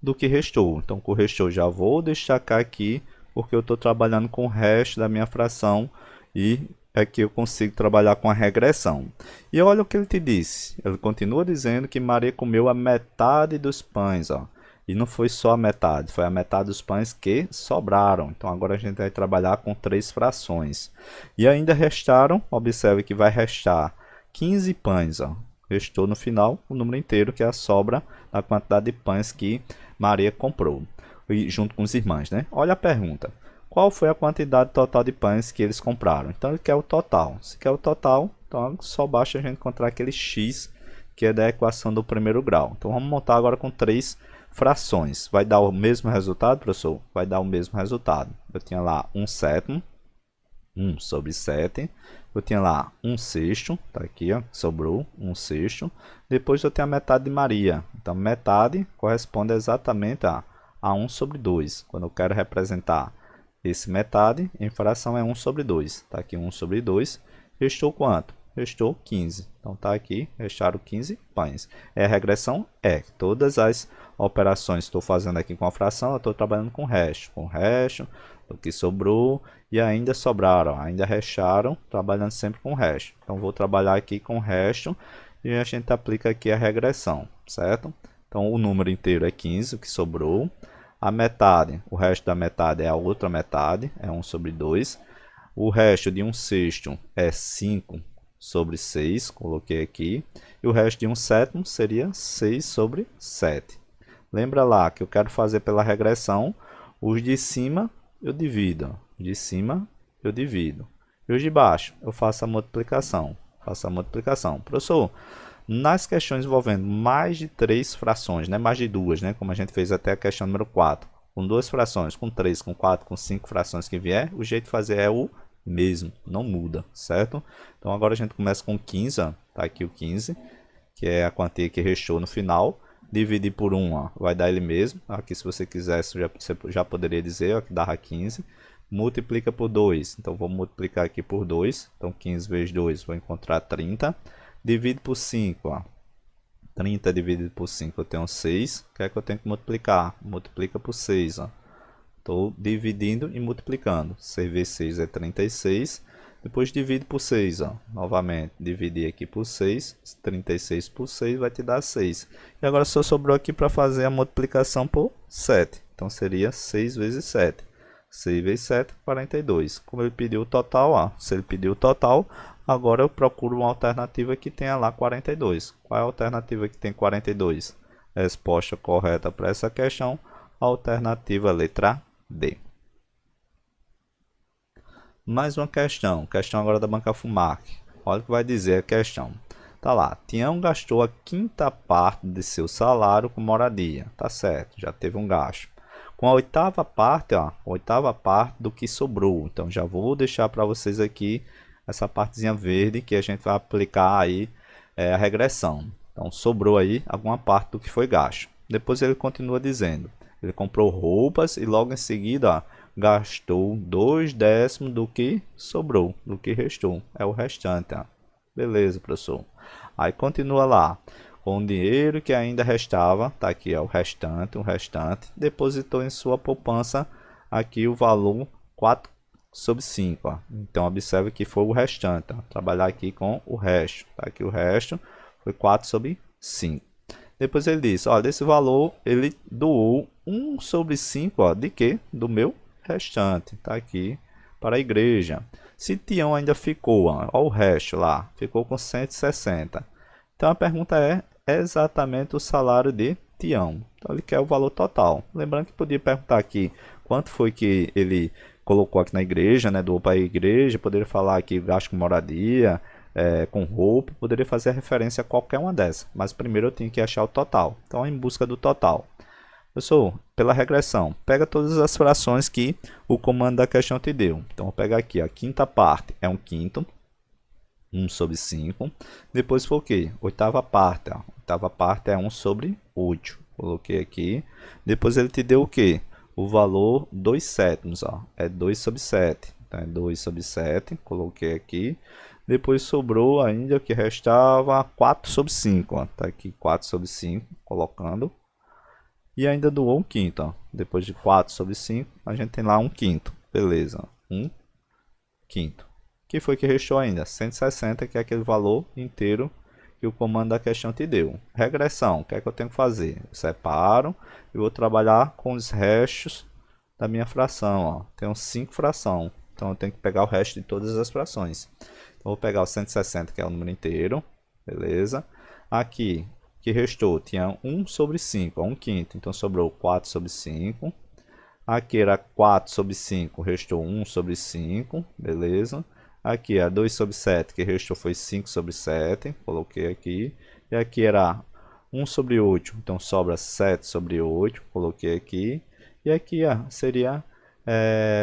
do que restou. Então, com o restou já vou destacar aqui, porque eu estou trabalhando com o resto da minha fração e aqui eu consigo trabalhar com a regressão. E olha o que ele te disse. Ele continua dizendo que Maria comeu a metade dos pães, ó. E não foi só a metade, foi a metade dos pães que sobraram. Então agora a gente vai trabalhar com 3 frações. E ainda restaram, observe que vai restar 15 pães, ó. Restou no final o número inteiro, que é a sobra da quantidade de pães que Maria comprou. E junto com os irmãos, né? Olha a pergunta. Qual foi a quantidade total de pães que eles compraram? Então ele quer o total. Se quer o total, então só basta a gente encontrar aquele x, que é da equação do primeiro grau. Então vamos montar agora com 3 frações. Vai dar o mesmo resultado, professor? Vai dar o mesmo resultado. Eu tinha lá 1/7, 1 sobre 7. Eu tinha lá 1/6, tá aqui, ó, sobrou 1/6. Depois eu tenho a metade de Maria. Então metade corresponde exatamente a 1 sobre 2. Quando eu quero representar esse metade em fração é 1 sobre 2. Tá aqui 1 sobre 2. Restou quanto? Restou 15. Então tá aqui, restaram 15 pães. É a regressão? É. Todas as operações que estou fazendo aqui com a fração, eu estou trabalhando com o resto. Com o resto, o que sobrou e ainda sobraram, ainda restaram, trabalhando sempre com o resto. Então vou trabalhar aqui com o resto e a gente aplica aqui a regressão, certo? Então o número inteiro é 15, o que sobrou. A metade, o resto da metade é a outra metade, é 1 sobre 2. O resto de 1/6 é 5 sobre 6, coloquei aqui. E o resto de 1/7 seria 6 sobre 7. Lembra lá que eu quero fazer pela regressão, os de cima eu divido, os de cima eu divido. E os de baixo eu faço a multiplicação. Professor, nas questões envolvendo mais de 3 frações, né, mais de 2, né, como a gente fez até a questão número 4, com 2 frações, com 3, com 4, com 5 frações que vier, o jeito de fazer é o mesmo, não muda, certo? Então agora a gente começa com 15, ó, tá aqui o 15, que é a quantia que restou no final. Dividir por 1, ó, vai dar ele mesmo. Aqui, se você quisesse, você já poderia dizer, ó, que dava 15. Multiplica por 2. Então, vou multiplicar aqui por 2. Então, 15 vezes 2, vou encontrar 30. Divide por 5. Ó. 30 dividido por 5 eu tenho 6. O que é que eu tenho que multiplicar? Multiplica por 6. Estou dividindo e multiplicando. 6 vezes 6 é 36. Depois divide por 6. Novamente, dividir aqui por 6. 36 por 6 vai te dar 6. E agora só sobrou aqui para fazer a multiplicação por 7. Então seria 6 vezes 7. 6 vezes 7, 42. Como ele pediu o total, se ele pediu o total, agora eu procuro uma alternativa que tenha lá 42. Qual é a alternativa que tem 42? Resposta correta para essa questão, alternativa letra D. Mais uma questão agora da banca FUMAC. Olha o que vai dizer a questão. Tá lá, Tião gastou a quinta parte de seu salário com moradia. Tá certo, já teve um gasto. Com a oitava parte do que sobrou. Então já vou deixar para vocês aqui essa partezinha verde que a gente vai aplicar aí a regressão. Então sobrou aí alguma parte do que foi gasto. Depois ele continua dizendo, ele comprou roupas e logo em seguida gastou 2/10 do que sobrou, do que restou. É o restante. Beleza, professor. Aí continua lá. Com o dinheiro que ainda restava, tá aqui o restante, depositou em sua poupança aqui o valor 4/5. Então observe que foi o restante. Trabalhar aqui com o resto. Tá aqui o resto foi 4/5. Depois ele disse, ó, desse valor ele doou 1/5, de quê? Do meu restante. Tá aqui para a igreja. Se Tião ainda ficou, ó, o resto lá, ficou com 160. Então a pergunta é exatamente o salário de Tião. Então ele quer o valor total. Lembrando que podia perguntar aqui quanto foi que ele colocou aqui na igreja, né? Doou para a igreja, poderia falar aqui gasto com moradia, com roupa, poderia fazer referência a qualquer uma dessas. Mas primeiro eu tenho que achar o total. Então em busca do total. Pessoal, pela regressão, pega todas as frações que o comando da questão te deu. Então vou pegar aqui, a quinta parte é 1/5. 1/5. Depois foi o que? Oitava parte. Oitava parte é 1/8. Coloquei aqui. Depois ele te deu o que? O valor 2/7. É 2/7. Então é 2/7. Coloquei aqui. Depois sobrou ainda o que restava 4/5. Tá aqui 4/5. Colocando. E ainda doou 1/5. Depois de 4/5, a gente tem lá 1/5. Beleza. 1/5. Que foi que restou ainda? 160, que é aquele valor inteiro que o comando da questão te deu. Regressão, o que é que eu tenho que fazer? Eu separo e vou trabalhar com os restos da minha fração. Tenho 5 frações, então eu tenho que pegar o resto de todas as frações. Então vou pegar o 160, que é o número inteiro, beleza? Aqui, que restou, tinha 1/5, 1/5, então sobrou 4/5. Aqui era 4/5, restou 1/5, beleza? Aqui é 2/7, que restou foi 5/7, coloquei aqui. E aqui era 1/8, então sobra 7/8, coloquei aqui. E aqui seria,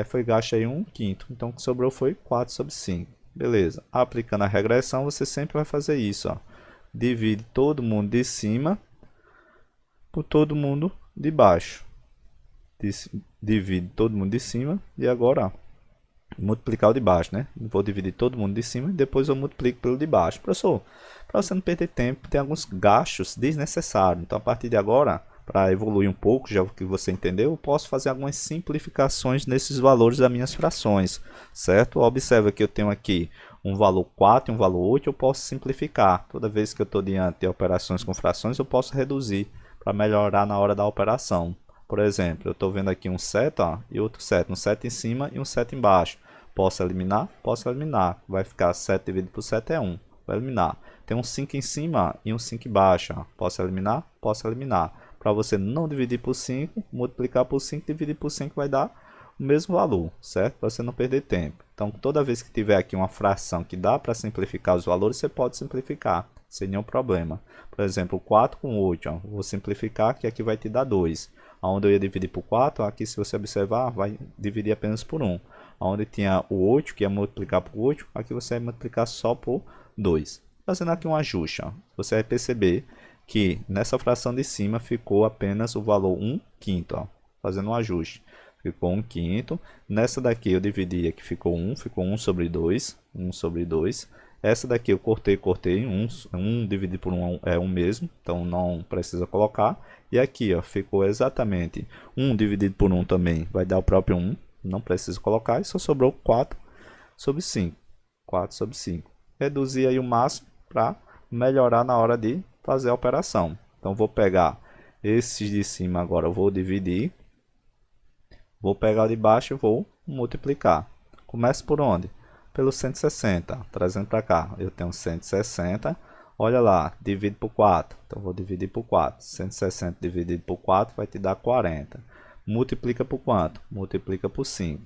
foi gasto aí 1/5, então o que sobrou foi 4/5. Beleza, aplicando a regressão você sempre vai fazer isso, ó. Divide todo mundo de cima por todo mundo de baixo. Divide todo mundo de cima e agora, ó, multiplicar o de baixo, né? Vou dividir todo mundo de cima e depois eu multiplico pelo de baixo. Professor, para você não perder tempo, tem alguns gastos desnecessários. Então, a partir de agora, para evoluir um pouco, já que você entendeu, eu posso fazer algumas simplificações nesses valores das minhas frações, certo? Observa que eu tenho aqui um valor 4 e um valor 8, eu posso simplificar. Toda vez que eu estou diante de operações com frações, eu posso reduzir para melhorar na hora da operação. Por exemplo, eu estou vendo aqui um 7 e outro 7, um 7 em cima e um 7 embaixo. Posso eliminar? Posso eliminar. Vai ficar 7 dividido por 7 é 1. Vou eliminar. Tem um 5 em cima e um 5 embaixo. Posso eliminar? Posso eliminar. Para você não dividir por 5, multiplicar por 5, dividir por 5 vai dar o mesmo valor, certo? Para você não perder tempo. Então, toda vez que tiver aqui uma fração que dá para simplificar os valores, você pode simplificar, sem nenhum problema. Por exemplo, 4 com 8, vou simplificar, que aqui vai te dar 2. Onde eu ia dividir por 4, aqui se você observar, vai dividir apenas por 1. Onde tinha o 8, que ia multiplicar por 8, aqui você vai multiplicar só por 2. Fazendo aqui um ajuste, você vai perceber que nessa fração de cima ficou apenas o valor 1/5. Fazendo um ajuste, ficou 1/5. Nessa daqui eu dividi, aqui ficou 1, ficou 1/2, 1/2. Essa daqui eu cortei 1 dividido por 1 é 1 mesmo, então não precisa colocar. E aqui, ó, ficou exatamente 1 dividido por 1 também vai dar o próprio 1, não precisa colocar, e só sobrou 4 sobre 5. 4 sobre 5. Reduzir aí o máximo para melhorar na hora de fazer a operação. Então, vou pegar esses de cima agora, eu vou dividir. Vou pegar o de baixo e vou multiplicar. Começo por onde? Pelo 160. Trazendo para cá, eu tenho 160. Olha lá, divido por 4. Então, vou dividir por 4. 160 dividido por 4 vai te dar 40. Multiplica por quanto? Multiplica por 5.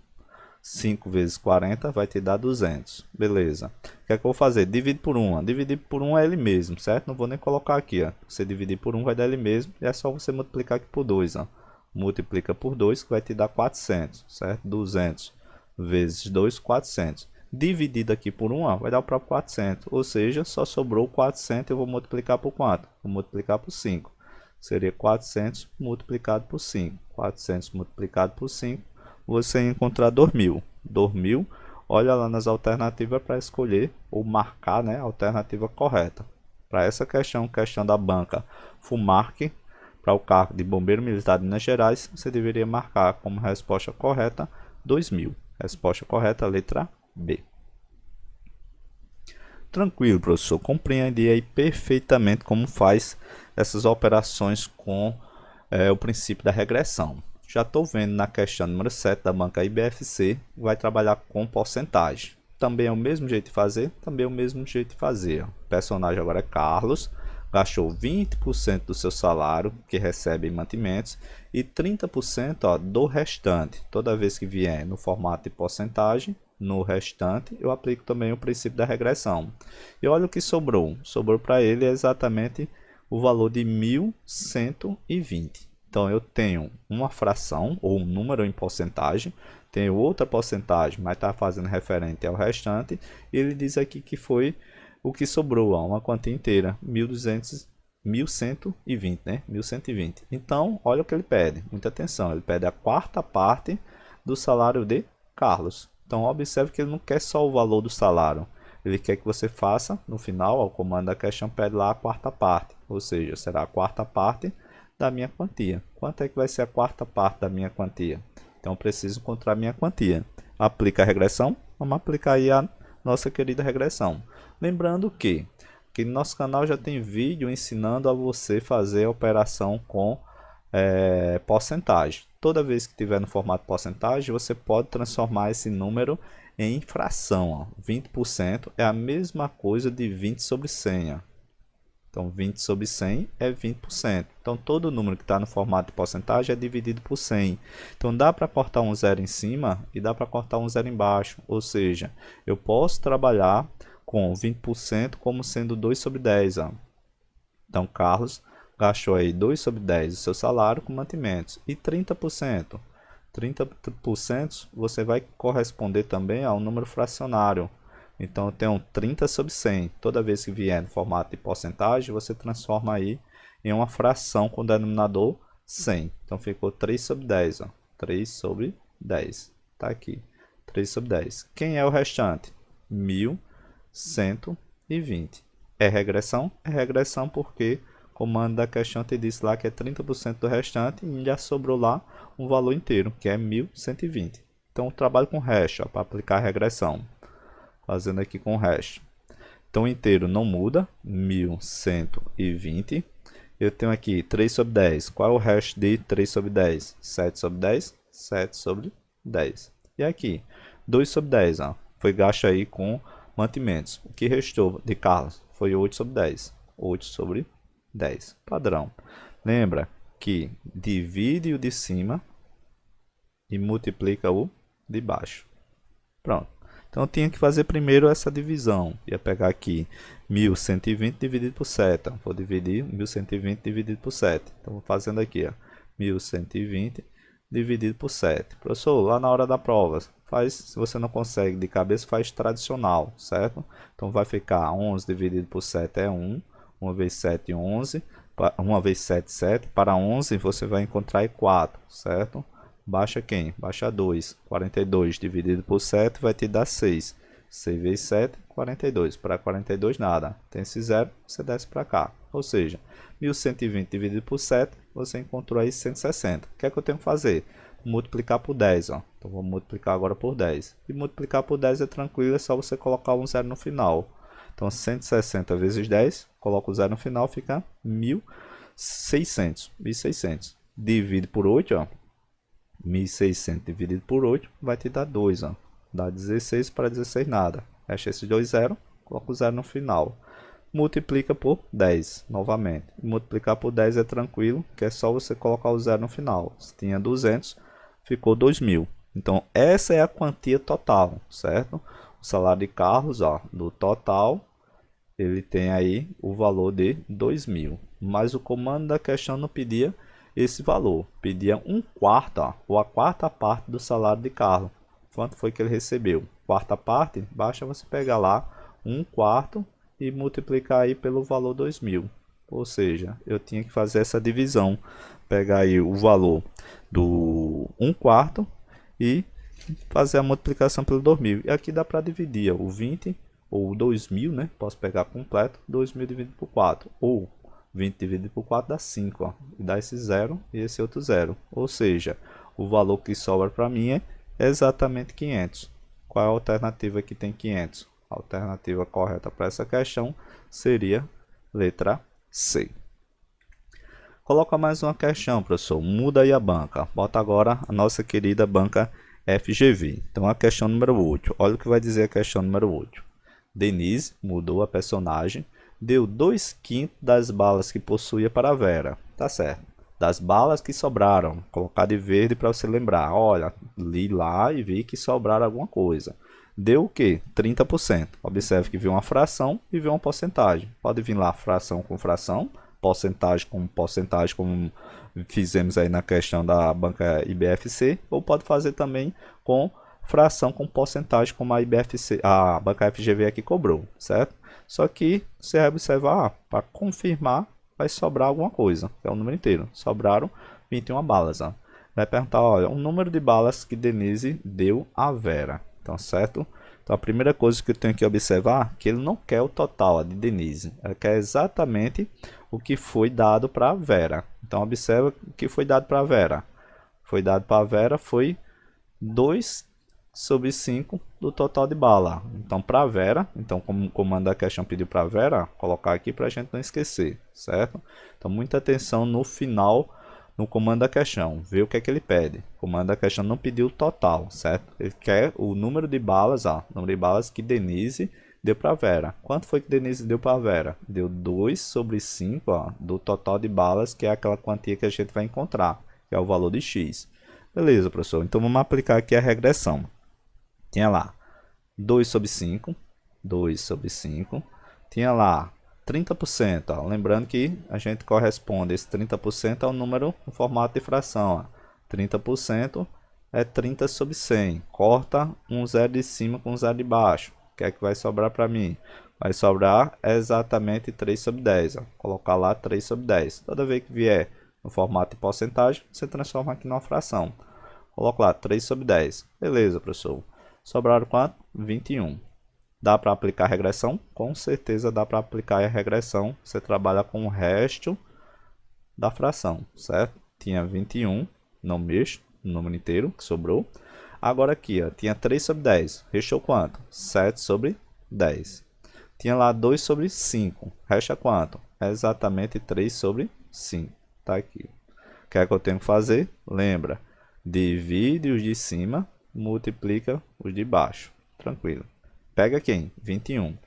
5 vezes 40 vai te dar 200. Beleza. O que é que eu vou fazer? Dividir por 1. Dividir por 1 é ele mesmo, certo? Não vou nem colocar aqui. Ó. Você dividir por 1 vai dar ele mesmo. E é só você multiplicar aqui por 2. Ó. Multiplica por 2 que vai te dar 400, certo? 200 vezes 2, 400. Dividido aqui por 1, ó, vai dar o próprio 400. Ou seja, só sobrou 400. Eu vou multiplicar por quanto? Vou multiplicar por 5. Seria 400 multiplicado por 5. 400 multiplicado por 5. Você encontrar 2.000. 2.000, olha lá nas alternativas para escolher ou marcar, né, a alternativa correta. Para essa questão da banca FUMARC, para o cargo de Bombeiro Militar de Minas Gerais, você deveria marcar como resposta correta 2.000. Resposta correta, letra B. Tranquilo, professor. Compreendi aí perfeitamente como faz essas operações com o princípio da regressão. Já estou vendo na questão número 7 da banca IBFC, vai trabalhar com porcentagem. Também é o mesmo jeito de fazer, também é o mesmo jeito de fazer. O personagem agora é Carlos, gastou 20% do seu salário que recebe em mantimentos e 30% ó, do restante. Toda vez que vier no formato de porcentagem, no restante, eu aplico também o princípio da regressão. E olha o que sobrou. Sobrou para ele exatamente o valor de 1.120. Então, eu tenho uma fração, ou um número em porcentagem, tenho outra porcentagem, mas está fazendo referente ao restante, e ele diz aqui que foi o que sobrou, ó, uma quantia inteira, 1.120, né? 1.120. Então, olha o que ele pede, muita atenção, ele pede a quarta parte do salário de Carlos. Então, observe que ele não quer só o valor do salário, ele quer que você faça, no final, ó, o comando da questão pede lá a quarta parte, ou seja, será a quarta parte da minha quantia. Quanto é que vai ser a quarta parte da minha quantia? Então, eu preciso encontrar a minha quantia. Aplica a regressão. Vamos aplicar aí a nossa querida regressão. Lembrando que no nosso canal já tem vídeo ensinando a você fazer a operação com porcentagem. Toda vez que tiver no formato porcentagem, você pode transformar esse número em fração. Ó. 20% é a mesma coisa de 20 sobre 100. Ó. Então, 20 sobre 100 é 20%. Então, todo número que está no formato de porcentagem é dividido por 100. Então, dá para cortar um zero em cima e dá para cortar um zero embaixo. Ou seja, eu posso trabalhar com 20% como sendo 2 sobre 10. Ó. Então, Carlos gastou aí 2 sobre 10 do seu salário com mantimentos. E 30%? 30% você vai corresponder também ao número fracionário. Então, eu tenho 30 sobre 100. Toda vez que vier no formato de porcentagem, você transforma aí em uma fração com o denominador 100. Então, ficou 3 sobre 10. Ó. 3 sobre 10. Está aqui. 3 sobre 10. Quem é o restante? 1.120. É regressão? É regressão porque o comando da questão te disse lá que é 30% do restante e já sobrou lá um valor inteiro, que é 1.120. Então, eu trabalho com hash para aplicar a regressão. Fazendo aqui com o hash. Então, o inteiro não muda, 1.120. Eu tenho aqui 3 sobre 10. Qual é o hash de 3 sobre 10? 7 sobre 10? 7 sobre 10. E aqui, 2 sobre 10. Ó, foi gasto aí com mantimentos. O que restou de Carlos foi 8 sobre 10. 8 sobre 10. Padrão. Lembra que divide o de cima e multiplica o de baixo. Pronto. Então, eu tinha que fazer primeiro essa divisão. Ia pegar aqui 1.120 dividido por 7. Vou dividir 1.120 dividido por 7. Então, vou fazendo aqui, ó, 1.120 dividido por 7. Professor, lá na hora da prova, se você não consegue de cabeça, faz tradicional, certo? Então, vai ficar 11 dividido por 7 é 1. 1 vezes 7, 11. 1 vezes 7, 7. Para 11, você vai encontrar aí 4, certo? Baixa quem? Baixa 2. 42 dividido por 7 vai te dar 6. 6 vezes 7, 42. Para 42, nada. Tem esse zero, você desce para cá. Ou seja, 1120 dividido por 7, você encontrou aí 160. O que é que eu tenho que fazer? Multiplicar por 10. Ó. Então, vou multiplicar agora por 10. E multiplicar por 10 é tranquilo, é só você colocar um zero no final. Então, 160 vezes 10, coloca o zero no final, fica 1.600. 1.600. Divide por 8, ó. 1.600 dividido por 8 vai te dar 2, ó. Dá 16, para 16 nada. Fecha esses dois zeros, coloca o zero no final. Multiplica por 10, novamente. Multiplicar por 10 é tranquilo, que é só você colocar o zero no final. Se tinha 200, ficou 2.000. Então, essa é a quantia total, certo? O salário de Carlos, ó, do total, ele tem aí o valor de 2.000. Mas o comando da questão não pedia esse valor. Pedia um quarto, ó, ou a quarta parte do salário de Carlos. Quanto foi que ele recebeu? Quarta parte, basta você pegar lá um quarto e multiplicar aí pelo valor 2.000. Ou seja, eu tinha que fazer essa divisão. Pegar aí o valor do 1 quarto e fazer a multiplicação pelo 2.000. E aqui dá para dividir ó, o 20 ou o 2.000, né? Posso pegar completo, 2.000 dividido por 4. Ou 20 dividido por 4 dá 5. Ó, e dá esse zero e esse outro zero. Ou seja, o valor que sobra para mim é exatamente 500. Qual é a alternativa que tem 500? A alternativa correta para essa questão seria letra C. Coloca mais uma questão, professor. Muda aí a banca. Bota agora a nossa querida banca FGV. Então, a questão número 8. Olha o que vai dizer a questão número 8. Denise mudou a personagem, deu 2/5 das balas que possuía para a Vera. Tá certo. Das balas que sobraram, colocar de verde para você lembrar. Olha, li lá e vi que sobraram alguma coisa. Deu o que? 30%. Observe que viu uma fração e viu uma porcentagem. Pode vir lá fração com fração, porcentagem, como fizemos aí na questão da banca IBFC, ou pode fazer também com fração com porcentagem, como a IBFC, a banca FGV aqui cobrou, certo? Só que você vai observar, para confirmar, vai sobrar alguma coisa, que é o número inteiro. Sobraram 21 balas. Ó. Vai perguntar, olha, o número de balas que Denise deu a Vera. Então, certo? Então, a primeira coisa que eu tenho que observar é que ele não quer o total de Denise. Ele quer exatamente o que foi dado para a Vera. Então, observa o que foi dado para a Vera. Foi dado para a Vera foi 2/5 do total de bala. Então, para a Vera, então, como o comando da questão pediu para a Vera, colocar aqui para a gente não esquecer, certo? Então, muita atenção no final, no comando da questão, ver o que é que ele pede. O comando da questão não pediu o total, certo? Ele quer o número de balas, ó, número de balas que Denise deu para a Vera. Quanto foi que Denise deu para a Vera? Deu 2/5 ó, do total de balas, que é aquela quantia que a gente vai encontrar, que é o valor de X. Beleza, professor. Então, vamos aplicar aqui a regressão. Tinha lá 2/5, 2/5. Tinha lá 30%, ó. Lembrando que a gente corresponde esse 30% ao número no formato de fração. Ó. 30% é 30/100. Corta um zero de cima com um zero de baixo. O que é que vai sobrar para mim? Vai sobrar exatamente 3/10. Ó. Colocar lá 3/10. Toda vez que vier no formato de porcentagem, você transforma aqui numa fração. Coloca lá 3/10. Beleza, professor. Sobraram quanto? 21. Dá para aplicar a regressão? Com certeza dá para aplicar a regressão. Você trabalha com o resto da fração, certo? Tinha 21, não mexo, o número inteiro que sobrou. Agora aqui, ó, tinha 3/10. Restou quanto? 7/10. Tinha lá 2/5. Resta quanto? É exatamente 3/5. Tá aqui. O que é que eu tenho que fazer? Lembra, divide os de cima, multiplica os de baixo. Tranquilo. Pega quem? 21.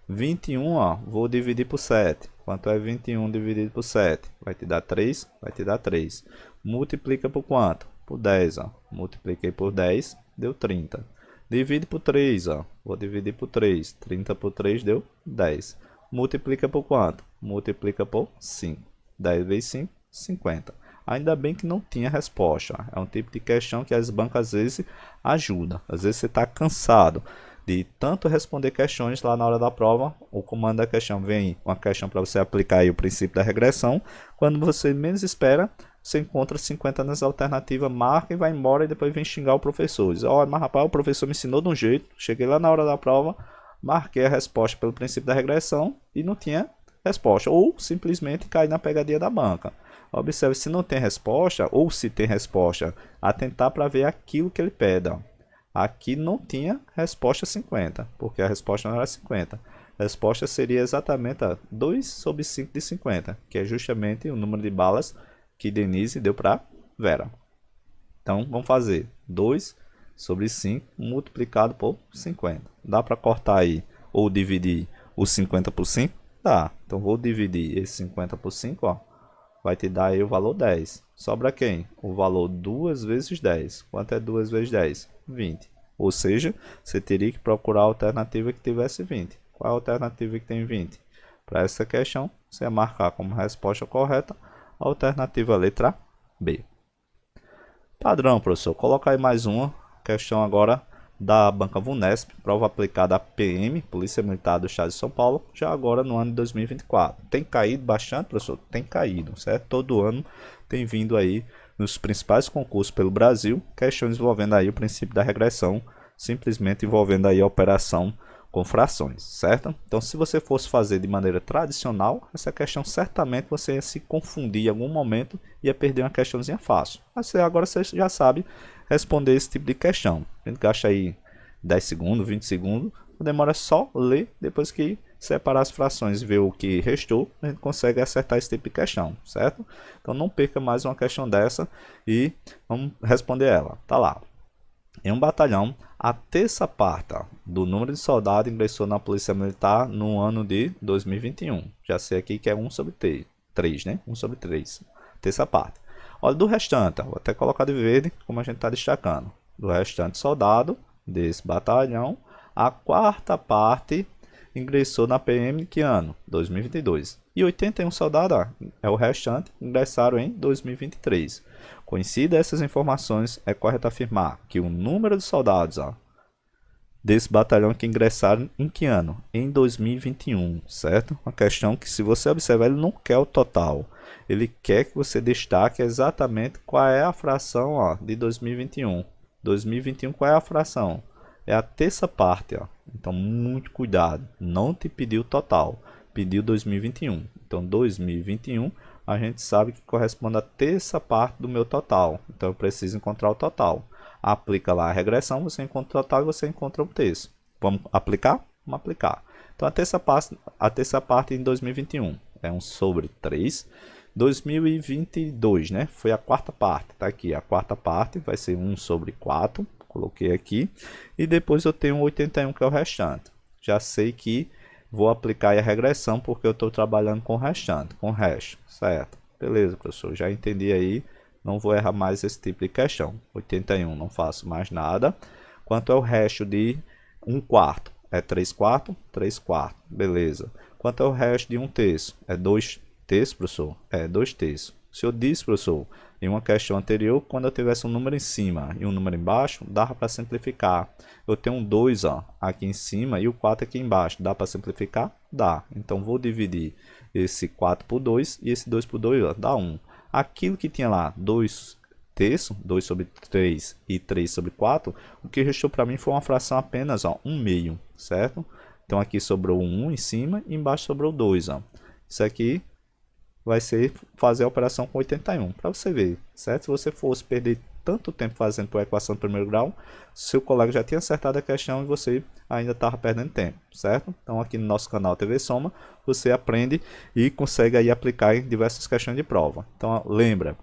21, ó, vou dividir por 7. Quanto é 21 dividido por 7? Vai te dar 3? Vai te dar 3. Multiplica por quanto? Por 10, ó. Multipliquei por 10, deu 30. Divide por 3, ó. Vou dividir por 3. 30 por 3 deu 10. Multiplica por quanto? Multiplica por 5. 10 vezes 5, 50. Ainda bem que não tinha resposta. É um tipo de questão que as bancas às vezes ajudam. Às vezes você está cansado de tanto responder questões lá na hora da prova. O comando da questão vem uma questão para você aplicar aí o princípio da regressão. Quando você menos espera, você encontra 50 nas alternativas, marca e vai embora e depois vem xingar o professor. Diz, olha, mas rapaz, o professor me ensinou de um jeito, cheguei lá na hora da prova, marquei a resposta pelo princípio da regressão e não tinha resposta. Ou simplesmente cair na pegadinha da banca. Observe, se não tem resposta, ou se tem resposta, atentar para ver aquilo que ele pede. Aqui não tinha resposta 50, porque a resposta não era 50. A resposta seria exatamente 2 sobre 5 de 50, que é justamente o número de balas que Denise deu para Vera. Então, vamos fazer 2 sobre 5 multiplicado por 50. Dá para cortar aí ou dividir o 50 por 5? Dá. Então, vou dividir esse 50 por 5, ó. Vai te dar aí o valor 10. Sobra quem? O valor 2 vezes 10. Quanto é 2 vezes 10? 20. Ou seja, você teria que procurar a alternativa que tivesse 20. Qual é a alternativa que tem 20? Para essa questão, você vai marcar como resposta correta a alternativa letra B. Padrão, professor. Coloca aí mais uma questão agora da Banca Vunesp, prova aplicada à PM, Polícia Militar do Estado de São Paulo, já agora no ano de 2024. Tem caído bastante, professor? Tem caído, certo? Todo ano tem vindo aí nos principais concursos pelo Brasil, questões envolvendo aí o princípio da regressão, simplesmente envolvendo aí a operação com frações, certo? Então, se você fosse fazer de maneira tradicional, essa questão certamente você ia se confundir em algum momento e ia perder uma questãozinha fácil. Mas agora você já sabe responder esse tipo de questão. A gente gasta aí 10 segundos, 20 segundos, demora só ler, depois que separar as frações e ver o que restou, a gente consegue acertar esse tipo de questão, certo? Então não perca mais uma questão dessa e vamos responder ela. Tá lá. Em um batalhão, a terça parte do número de soldados ingressou na Polícia Militar no ano de 2021. Já sei aqui que é 1 sobre 3, né? 1 sobre 3, terça parte. Olha, do restante, vou até colocar de verde, como a gente está destacando. Do restante soldado desse batalhão, a quarta parte ingressou na PM em que ano? 2022. E 81 soldados, é o restante, ingressaram em 2023. Conhecidas essas informações, é correto afirmar que o número de soldados desse batalhão que ingressaram em que ano? Em 2021, certo? Uma questão que, se você observar, ele não quer o total. Ele quer que você destaque exatamente qual é a fração de 2021. 2021, qual é a fração? É a terça parte. Então, muito cuidado. Não te pediu total. Pediu 2021. Então, 2021, a gente sabe que corresponde à terça parte do meu total. Então, eu preciso encontrar o total. Aplica lá a regressão, você encontra o total e você encontra o terço. Vamos aplicar? Vamos aplicar. Então, a terça parte em 2021 é 1 sobre 3. 2022, né? Foi a quarta parte. Tá aqui, a quarta parte vai ser 1 sobre 4. Coloquei aqui. E depois eu tenho 81, que é o restante. Já sei que vou aplicar a regressão, porque eu estou trabalhando com o restante, com o resto, certo? Beleza, professor, já entendi aí. Não vou errar mais esse tipo de questão. 81, não faço mais nada. Quanto é o resto de 1 quarto? É 3 quartos? 3 quartos, beleza. Quanto é o resto de 1 terço? É 2 terços, professor? É 2 terços. O senhor disse, professor, em uma questão anterior, quando eu tivesse um número em cima e um número embaixo, dava para simplificar. Eu tenho um 2 aqui em cima e o 4 aqui embaixo. Dá para simplificar? Dá. Então, vou dividir esse 4 por 2 e esse 2 por 2 dá 1. Aquilo que tinha lá 2 terços, 2 sobre 3 e 3 sobre 4, o que restou para mim foi uma fração apenas 1 meio, certo? Então, aqui sobrou 1 em cima e embaixo sobrou 2. Isso aqui vai ser fazer a operação com 81, para você ver, certo? Se você fosse perder tanto tempo fazendo por equação de primeiro grau, seu colega já tinha acertado a questão e você ainda estava perdendo tempo, certo? Então, aqui no nosso canal TV Soma, você aprende e consegue aí aplicar em diversas questões de prova. Então, lembra,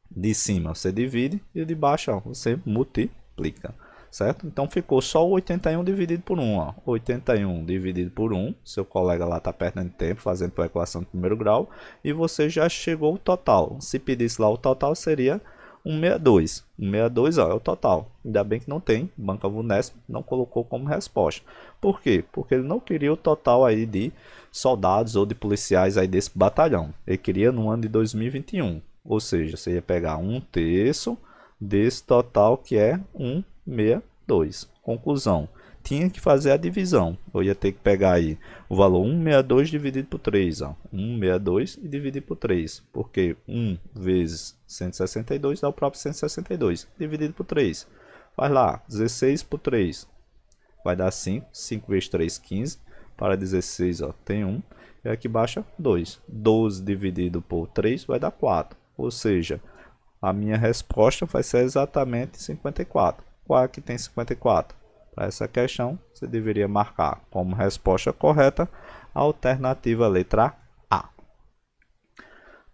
de cima você divide e de baixo você multiplica. Certo? Então ficou só o 81 dividido por 1. 81 dividido por 1. Seu colega lá está perdendo tempo fazendo por equação de primeiro grau. E você já chegou ao total. Se pedisse lá o total, seria 162. 162 é o total. Ainda bem que não tem. Banca Vunesp não colocou como resposta. Por quê? Porque ele não queria o total aí de soldados ou de policiais aí desse batalhão. Ele queria no ano de 2021. Ou seja, você ia pegar 1 terço desse total, que é 162. Conclusão, tinha que fazer a divisão. Eu ia ter que pegar aí o valor 162 dividido por 3. Ó. 162 e dividir por 3. Porque 1 vezes 162 dá o próprio 162. Dividido por 3. Faz lá, 16 por 3. Vai dar 5. 5 vezes 3, 15. Para 16, ó, tem 1. E aqui baixa 2. 12 dividido por 3 vai dar 4. Ou seja, a minha resposta vai ser exatamente 54. Qual é que tem 54? Para essa questão, você deveria marcar como resposta correta a alternativa letra A.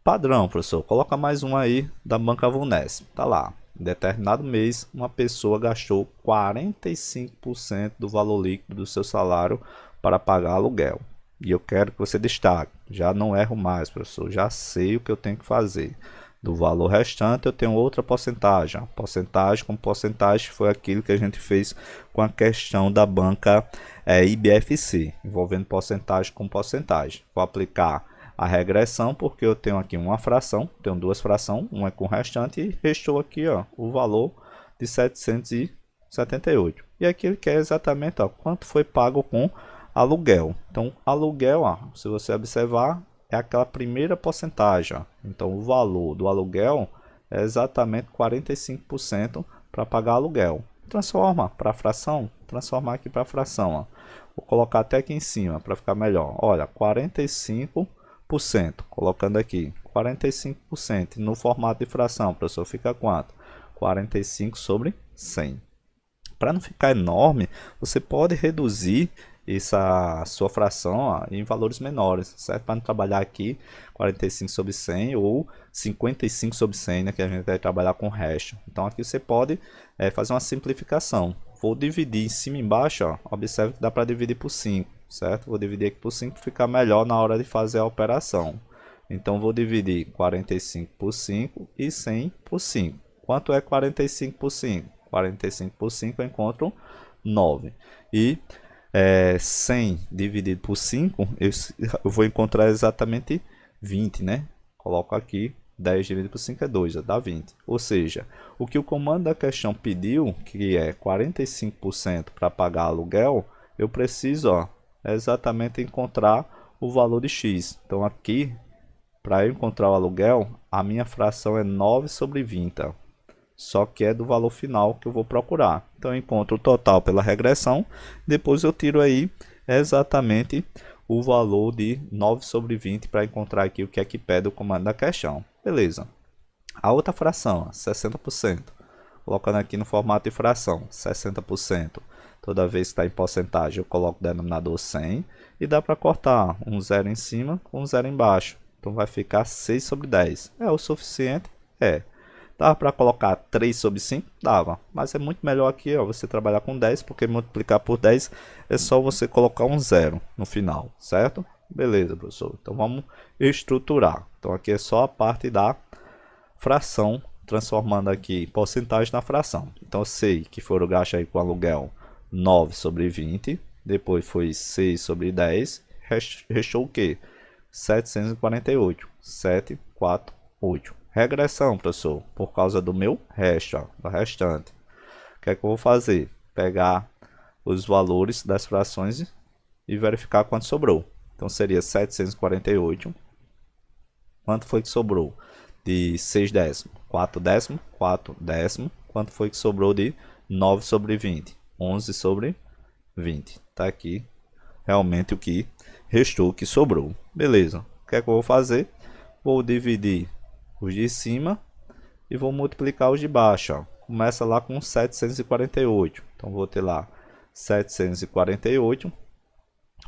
Padrão, professor. Coloca mais um aí da banca Vunesp. Tá lá. Em determinado mês, uma pessoa gastou 45% do valor líquido do seu salário para pagar aluguel. E eu quero que você destaque. Já não erro mais, professor. Já sei o que eu tenho que fazer. Do valor restante, eu tenho outra porcentagem. A porcentagem com porcentagem foi aquilo que a gente fez com a questão da banca IBFC, envolvendo porcentagem com porcentagem. Vou aplicar a regressão, porque eu tenho aqui uma fração, tenho duas frações, uma é com restante e restou aqui ó, o valor de 778. E aqui ele quer exatamente ó, quanto foi pago com aluguel. Então, aluguel, ó, se você observar, é aquela primeira porcentagem. Ó. Então, o valor do aluguel é exatamente 45% para pagar aluguel. Transforma para fração, transformar aqui para fração. Ó. Vou colocar até aqui em cima para ficar melhor. Olha, 45%, colocando aqui 45% no formato de fração, professor, fica quanto? 45 sobre 100. Para não ficar enorme, você pode reduzir essa sua fração ó, em valores menores, certo? Para não trabalhar aqui 45 sobre 100 ou 55 sobre 100, né, que a gente vai trabalhar com o resto. Então aqui você pode fazer uma simplificação. Vou dividir em cima e embaixo, ó, observe que dá para dividir por 5, certo? Vou dividir aqui por 5 para ficar melhor na hora de fazer a operação. Então vou dividir 45 por 5 e 100 por 5. Quanto é 45 por 5? 45 por 5 eu encontro 9. E 100 dividido por 5, eu vou encontrar exatamente 20, né? Coloco aqui, 10 dividido por 5 é 2, dá 20. Ou seja, o que o comando da questão pediu, que é 45% para pagar aluguel, eu preciso ó, exatamente encontrar o valor de x. Então aqui, para eu encontrar o aluguel, a minha fração é 9 sobre 20. Ó. Só que é do valor final que eu vou procurar. Então eu encontro o total pela regressão, depois eu tiro aí exatamente o valor de 9 sobre 20 para encontrar aqui o que é que pede o comando da questão. Beleza. A outra fração, 60%. Colocando aqui no formato de fração, 60%. Toda vez que está em porcentagem eu coloco o denominador 100 e dá para cortar um zero em cima com um zero embaixo. Então vai ficar 6 sobre 10. É o suficiente? É. Dava para colocar 3 sobre 5? Dava, mas é muito melhor aqui ó, você trabalhar com 10, porque multiplicar por 10 é só você colocar um zero no final, certo? Beleza, professor. Então vamos estruturar. Então aqui é só a parte da fração, transformando aqui porcentagem na fração. Então eu sei que foram gastos aí com aluguel 9 sobre 20, depois foi 6 sobre 10, restou o quê? 748, 748. Regressão, professor, por causa do meu resto, ó, do restante. O que é que eu vou fazer? Pegar os valores das frações e verificar quanto sobrou. Então seria 748. Quanto foi que sobrou? De 6 décimos, 4 décimos, 4 décimos. Quanto foi que sobrou de 9 sobre 20? 11 sobre 20. Tá aqui realmente o que restou, o que sobrou. Beleza. O que é que eu vou fazer? Vou dividir os de cima e vou multiplicar os de baixo. Ó. Começa lá com 748. Então vou ter lá 748.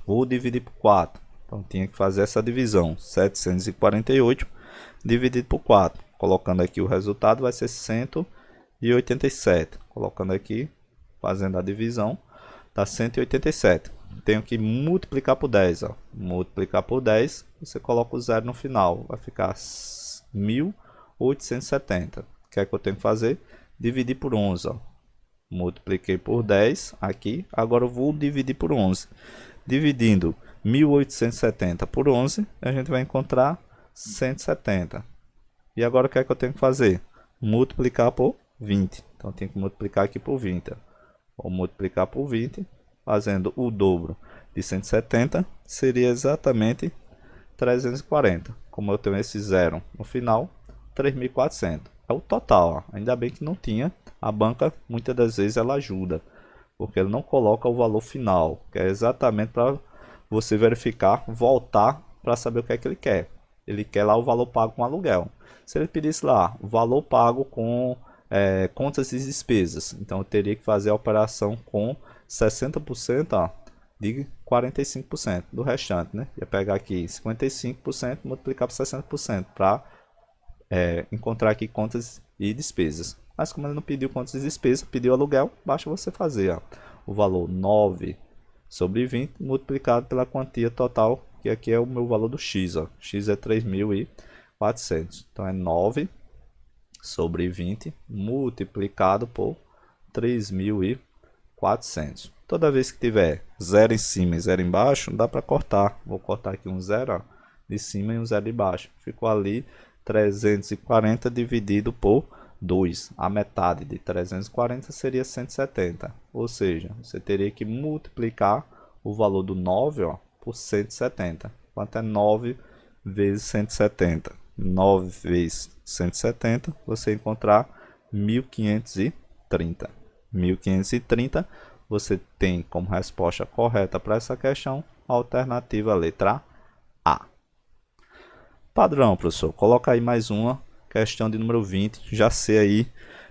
Vou dividir por 4. Então tinha que fazer essa divisão. 748 dividido por 4. Colocando aqui o resultado vai ser 187. Colocando aqui, fazendo a divisão, dá 187. Tenho que multiplicar por 10. Ó. Multiplicar por 10, você coloca o zero no final. Vai ficar 1870. O que é que eu tenho que fazer? Dividir por 11. Ó. Multipliquei por 10 aqui. Agora eu vou dividir por 11. Dividindo 1870 por 11, a gente vai encontrar 170. E agora o que é que eu tenho que fazer? Multiplicar por 20. Então eu tenho que multiplicar aqui por 20. Vou multiplicar por 20. fazendo o dobro de 170, seria exatamente 340. Como eu tenho esse zero no final, 3.400. É o total, ó. Ainda bem que não tinha. A banca, muitas das vezes, ela ajuda, porque ele não coloca o valor final, que é exatamente para você verificar, voltar para saber o que é que ele quer. Ele quer lá o valor pago com aluguel. Se ele pedisse lá o valor pago com contas e despesas, então eu teria que fazer a operação com 60%, ó, de 45% do restante, né? Ia pegar aqui 55%, multiplicar por 60% para encontrar aqui contas e despesas. Mas como ele não pediu contas e despesas, pediu aluguel, basta você fazer, ó, o valor 9 sobre 20 multiplicado pela quantia total, que aqui é o meu valor do x, ó. X é 3.400. Então é 9 sobre 20 multiplicado por 3.400. Toda vez que tiver zero em cima e zero embaixo, dá para cortar. Vou cortar aqui um zero, ó, de cima e um zero de baixo. Ficou ali 340 dividido por 2. A metade de 340 seria 170. Ou seja, você teria que multiplicar o valor do 9, ó, por 170. Quanto é 9 vezes 170? 9 vezes 170, você encontrar 1.530. 1.530, você tem como resposta correta para essa questão a alternativa letra A. Padrão, professor. Coloca aí mais uma questão de número 20. Já sei aí,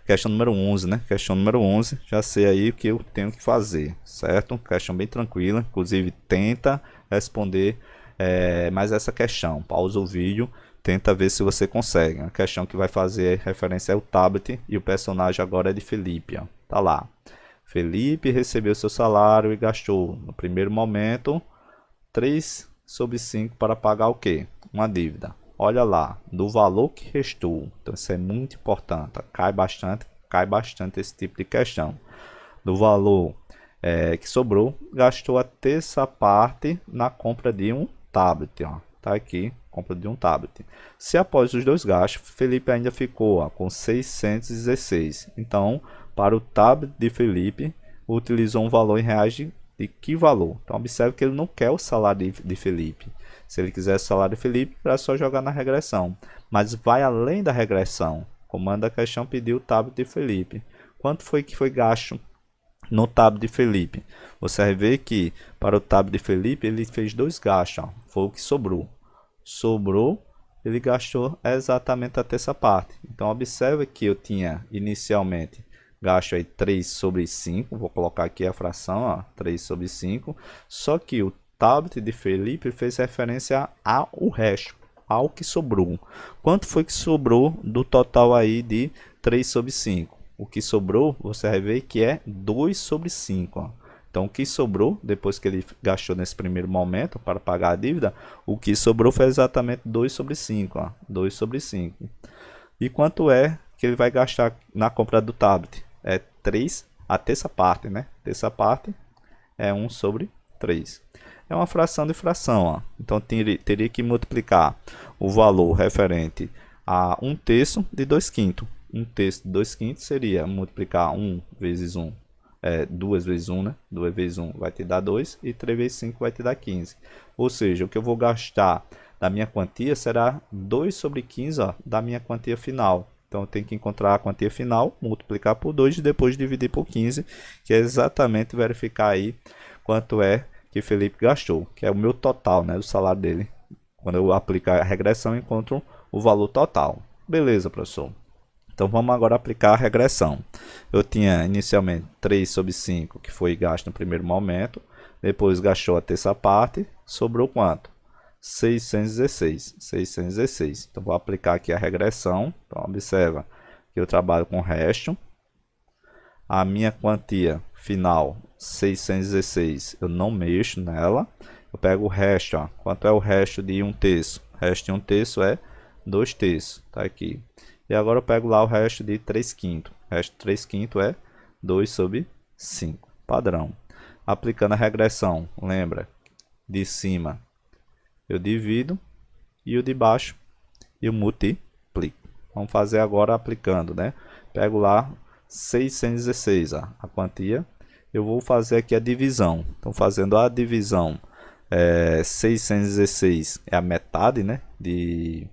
questão número 11, né? Questão número 11, já sei aí o que eu tenho que fazer, certo? Questão bem tranquila. Inclusive, tenta responder mais essa questão. Pausa o vídeo, tenta ver se você consegue. A questão que vai fazer referência é o tablet e o personagem agora é de Felipe, ó. Tá lá. Felipe recebeu seu salário e gastou, no primeiro momento, 3 sobre 5 para pagar o quê? Uma dívida. Olha lá, do valor que restou. Então isso é muito importante. Cai bastante esse tipo de questão. Do valor que sobrou, gastou a terça parte na compra de um tablet. Ó. Tá aqui, compra de um tablet. Se após os dois gastos, Felipe ainda ficou, ó, com 616. Então, para o tablet de Felipe, utilizou um valor em reais de que valor? Então observe que ele não quer o salário de Felipe. Se ele quiser o salário de Felipe, é só jogar na regressão. Mas vai além da regressão. Comando da questão pediu o tablet de Felipe. Quanto foi que foi gasto no tablet de Felipe? Você vai ver que para o tablet de Felipe ele fez dois gastos. Ó. Foi o que sobrou. Sobrou, ele gastou exatamente a terça parte. Então observe que eu tinha inicialmente gasto aí 3 sobre 5, vou colocar aqui a fração, ó, 3 sobre 5, só que o tablet de Felipe fez referência ao resto, ao que sobrou. Quanto foi que sobrou do total aí de 3 sobre 5? O que sobrou, você vai ver que é 2 sobre 5, ó. Então, o que sobrou, depois que ele gastou nesse primeiro momento para pagar a dívida, o que sobrou foi exatamente 2 sobre 5, ó, 2 sobre 5. E quanto é que ele vai gastar na compra do tablet? É 3, a terça parte, né? Terça parte é 1 sobre 3. É uma fração de fração, ó. Então teria que multiplicar o valor referente a 1/3 de 2/5. 1/3 de 2/5 seria multiplicar 1 vezes 1, 2 vezes 1, né? 2 vezes 1 vai te dar 2 e 3 vezes 5 vai te dar 15. Ou seja, o que eu vou gastar da minha quantia será 2 sobre 15, ó, da minha quantia final. Então, eu tenho que encontrar a quantia final, multiplicar por 2 e depois dividir por 15, que é exatamente verificar aí quanto é que Felipe gastou, que é o meu total, né, do salário dele. Quando eu aplicar a regressão, eu encontro o valor total. Beleza, professor. Então, vamos agora aplicar a regressão. Eu tinha inicialmente 3 sobre 5, que foi gasto no primeiro momento. Depois gastou a terça parte. Sobrou quanto? 616. 616. Então, vou aplicar aqui a regressão. Então, observa que eu trabalho com resto. A minha quantia final, 616, eu não mexo nela. Eu pego o resto. Ó. Quanto é o resto de 1/3? O resto de 1/3 é 2/3. Tá aqui. E agora eu pego lá o resto de 3/5. O resto de 3/5 é 2 sobre 5. Padrão. Aplicando a regressão, lembra? De cima eu divido e o de baixo eu multiplico. Vamos fazer agora aplicando, né? Pego lá 616, ó, a quantia, eu vou fazer aqui a divisão. Então, fazendo a divisão, 616 é a metade, né, de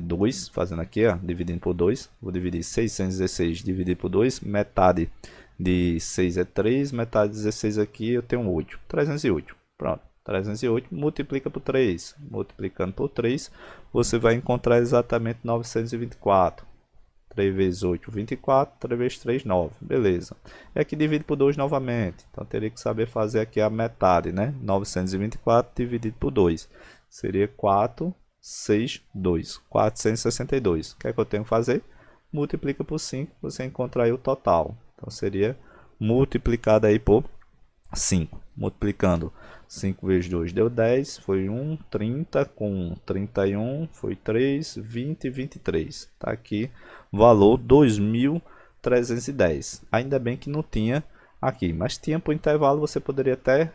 2, fazendo aqui, ó, dividindo por 2. Vou dividir 616 dividido por 2, metade de 6 é 3, metade de 16 aqui eu tenho 8, 308. Pronto, 308 multiplica por 3. Multiplicando por 3, você vai encontrar exatamente 924. 3 vezes 8, 24. 3 vezes 3, 9. Beleza. E aqui divide por 2 novamente. Então, teria que saber fazer aqui a metade, né? 924 dividido por 2. Seria 462. 462. O que é que eu tenho que fazer? Multiplica por 5, você encontra aí o total. Então, seria multiplicado aí por 5. Multiplicando 5 vezes 2 deu 10, foi 1, 30, com 31, foi 3, 20, 23. Está aqui o valor 2.310. Ainda bem que não tinha aqui, mas tinha por intervalo, você poderia até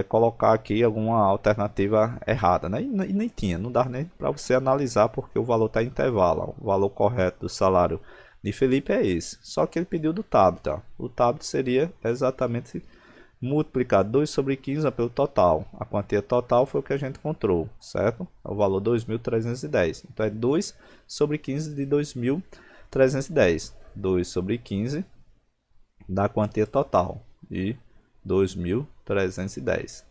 colocar aqui alguma alternativa errada, né? E nem tinha, não dá nem para você analisar porque o valor está em intervalo. O valor correto do salário de Felipe é esse, só que ele pediu do tablet. Ó. O tablet seria exatamente multiplicar 2 sobre 15 pelo total. A quantia total foi o que a gente encontrou, certo? É o valor 2.310. Então, é 2 sobre 15 de 2.310. 2 sobre 15 da quantia total de 2.310.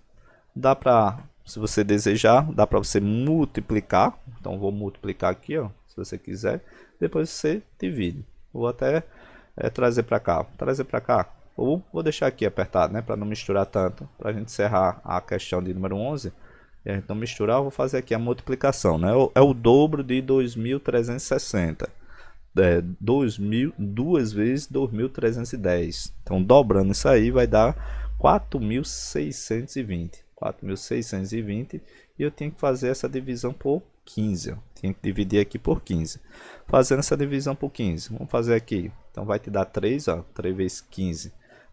Dá para, se você desejar, dá para você multiplicar. Então, vou multiplicar aqui, ó, se você quiser. Depois você divide. Vou até trazer para cá. Trazer para cá. Ou vou deixar aqui apertado, né, para não misturar tanto, para a gente encerrar a questão de número 11, e a gente não misturar, eu vou fazer aqui a multiplicação, né, é o dobro de 2.360, 2 vezes 2.310, então dobrando isso aí vai dar 4.620, 4.620, e eu tenho que fazer essa divisão por 15, ó. Tenho que dividir aqui por 15, fazendo essa divisão por 15, vamos fazer aqui, então vai te dar 3, ó, 3 vezes 15,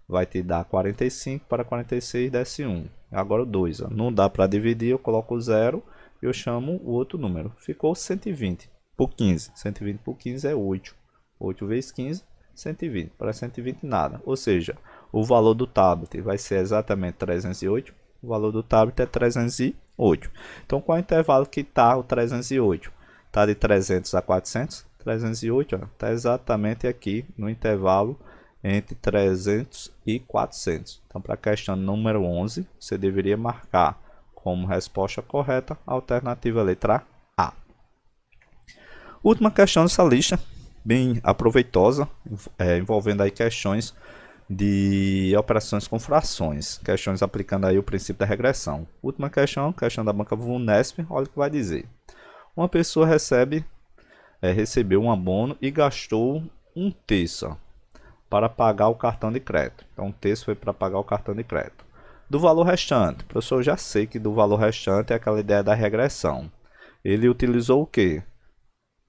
vai te dar 45, para 46 desce 1. Agora o 2, ó. Não dá para dividir, eu coloco 0 e eu chamo o outro número. Ficou 120 por 15. 120 por 15 é 8. 8 vezes 15, 120. Para 120 nada. Ou seja, o valor do tablet vai ser exatamente 308. O valor do tablet é 308. Então, qual é o intervalo que está o 308? Está de 300 a 400? 308 está exatamente aqui no intervalo entre 300 e 400. Então, para a questão número 11, você deveria marcar como resposta correta a alternativa letra A. Última questão dessa lista, bem aproveitosa, envolvendo aí questões de operações com frações, questões aplicando aí o princípio da regressão. Última questão, questão da banca Vunesp, olha o que vai dizer. Uma pessoa recebeu um abono e gastou um terço para pagar o cartão de crédito. Então, o terço foi para pagar o cartão de crédito. Do valor restante, professor, eu já sei que do valor restante é aquela ideia da regressão. Ele utilizou o quê?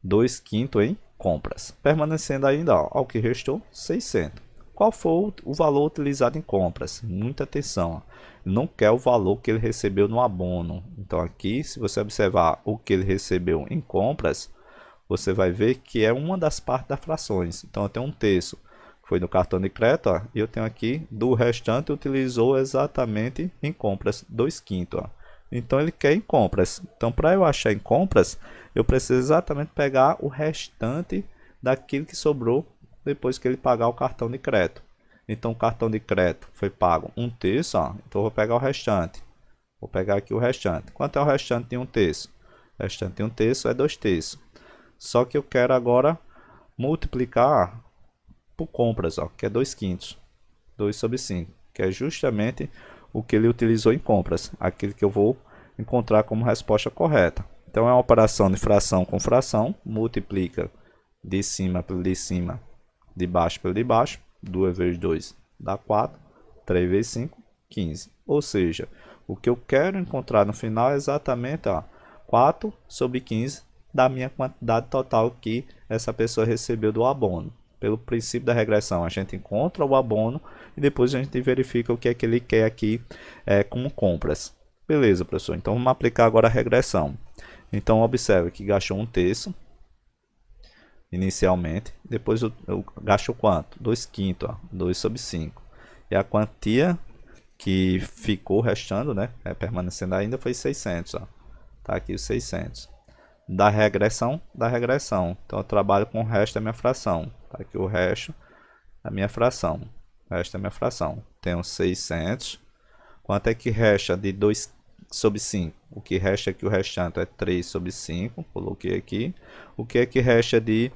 2/5 em compras. Permanecendo ainda, ó, ao que restou, 600. Qual foi o valor utilizado em compras? Muita atenção. Ó. Não quer o valor que ele recebeu no abono. Então, aqui, se você observar o que ele recebeu em compras, você vai ver que é uma das partes das frações. Então, eu tenho um terço. Foi no cartão de crédito, ó, e eu tenho aqui, do restante, utilizou exatamente em compras, 2/5. Ó. Então, ele quer em compras. Então, para eu achar em compras, eu preciso exatamente pegar o restante daquilo que sobrou depois que ele pagar o cartão de crédito. Então, o cartão de crédito foi pago um terço, ó, então eu vou pegar o restante. Vou pegar aqui o restante. Quanto é o restante de um terço? O restante de um terço é 2/3. Só que eu quero agora multiplicar por compras, ó, que é 2/5, 2 sobre 5, que é justamente o que ele utilizou em compras, aquele que eu vou encontrar como resposta correta. Então, é uma operação de fração com fração, multiplica de cima pelo de cima, de baixo pelo de baixo, 2 vezes 2 dá 4, 3 vezes 5, 15. Ou seja, o que eu quero encontrar no final é exatamente, ó, 4 sobre 15 da minha quantidade total que essa pessoa recebeu do abono. Pelo princípio da regressão, a gente encontra o abono e depois a gente verifica o que é que ele quer aqui como compras. Beleza, professor. Então, vamos aplicar agora a regressão. Então, observe que gastou um terço inicialmente. Depois eu gasto quanto? 2/5, ó, 2 sobre 5. E a quantia que ficou restando, né, permanecendo ainda, foi 600. Ó. Tá aqui os 600. Da regressão. Então eu trabalho com o resto da minha fração. Tá aqui o resto da minha fração. O resto da minha fração. Tenho 600. Quanto é que resta de 2 sobre 5? O que resta aqui, o restante, é 3 sobre 5. Coloquei aqui. O que é que resta de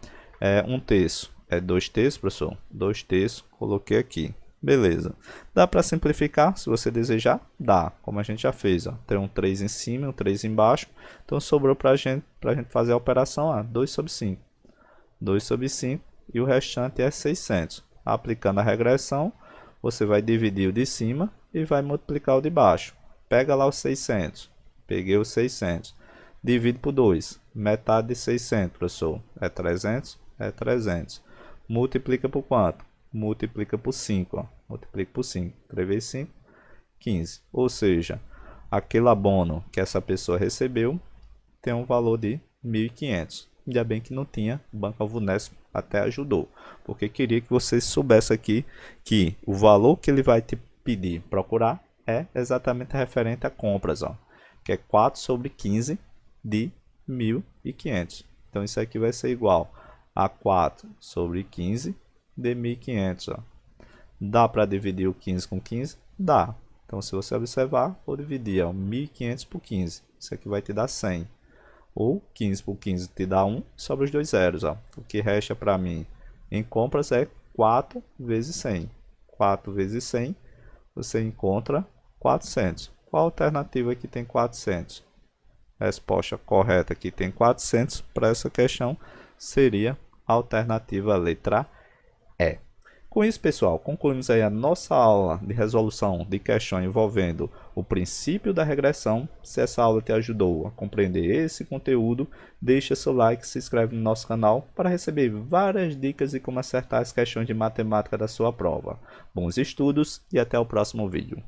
1 terço? É 2 terços, professor? 2 terços. Coloquei aqui. Beleza. Dá para simplificar, se você desejar? Dá, como a gente já fez. Ó. Tem um 3 em cima, um 3 embaixo. Então sobrou para a gente fazer a operação 2 sobre 5. 2 sobre 5 e o restante é 600. Aplicando a regressão, você vai dividir o de cima e vai multiplicar o de baixo. Pega lá os 600. Peguei os 600. Divide por 2. Metade de 600, professor. É 300? É 300. Multiplica por quanto? Multiplica por 5. Ó. Multiplica por 5. 3 vezes 5, 15. Ou seja, aquele abono que essa pessoa recebeu tem um valor de 1.500. Ainda bem que não tinha, o Banco Alvunesp até ajudou. Porque queria que você soubesse aqui que o valor que ele vai te pedir procurar é exatamente referente a compras. Ó, que é 4 sobre 15 de 1.500. Então isso aqui vai ser igual a 4 sobre 15 de 1.500. Ó. Dá para dividir o 15 com 15? Dá. Então, se você observar, vou dividir 1.500 por 15. Isso aqui vai te dar 100. Ou 15 por 15 te dá 1, sobra os dois zeros. Ó. O que resta para mim em compras é 4 vezes 100. 4 vezes 100, você encontra 400. Qual alternativa aqui tem 400? A resposta correta aqui tem 400 para essa questão seria a alternativa letra E. Com isso, pessoal, concluímos aí a nossa aula de resolução de questões envolvendo o princípio da regressão. Se essa aula te ajudou a compreender esse conteúdo, deixa seu like e se inscreve no nosso canal para receber várias dicas de como acertar as questões de matemática da sua prova. Bons estudos e até o próximo vídeo.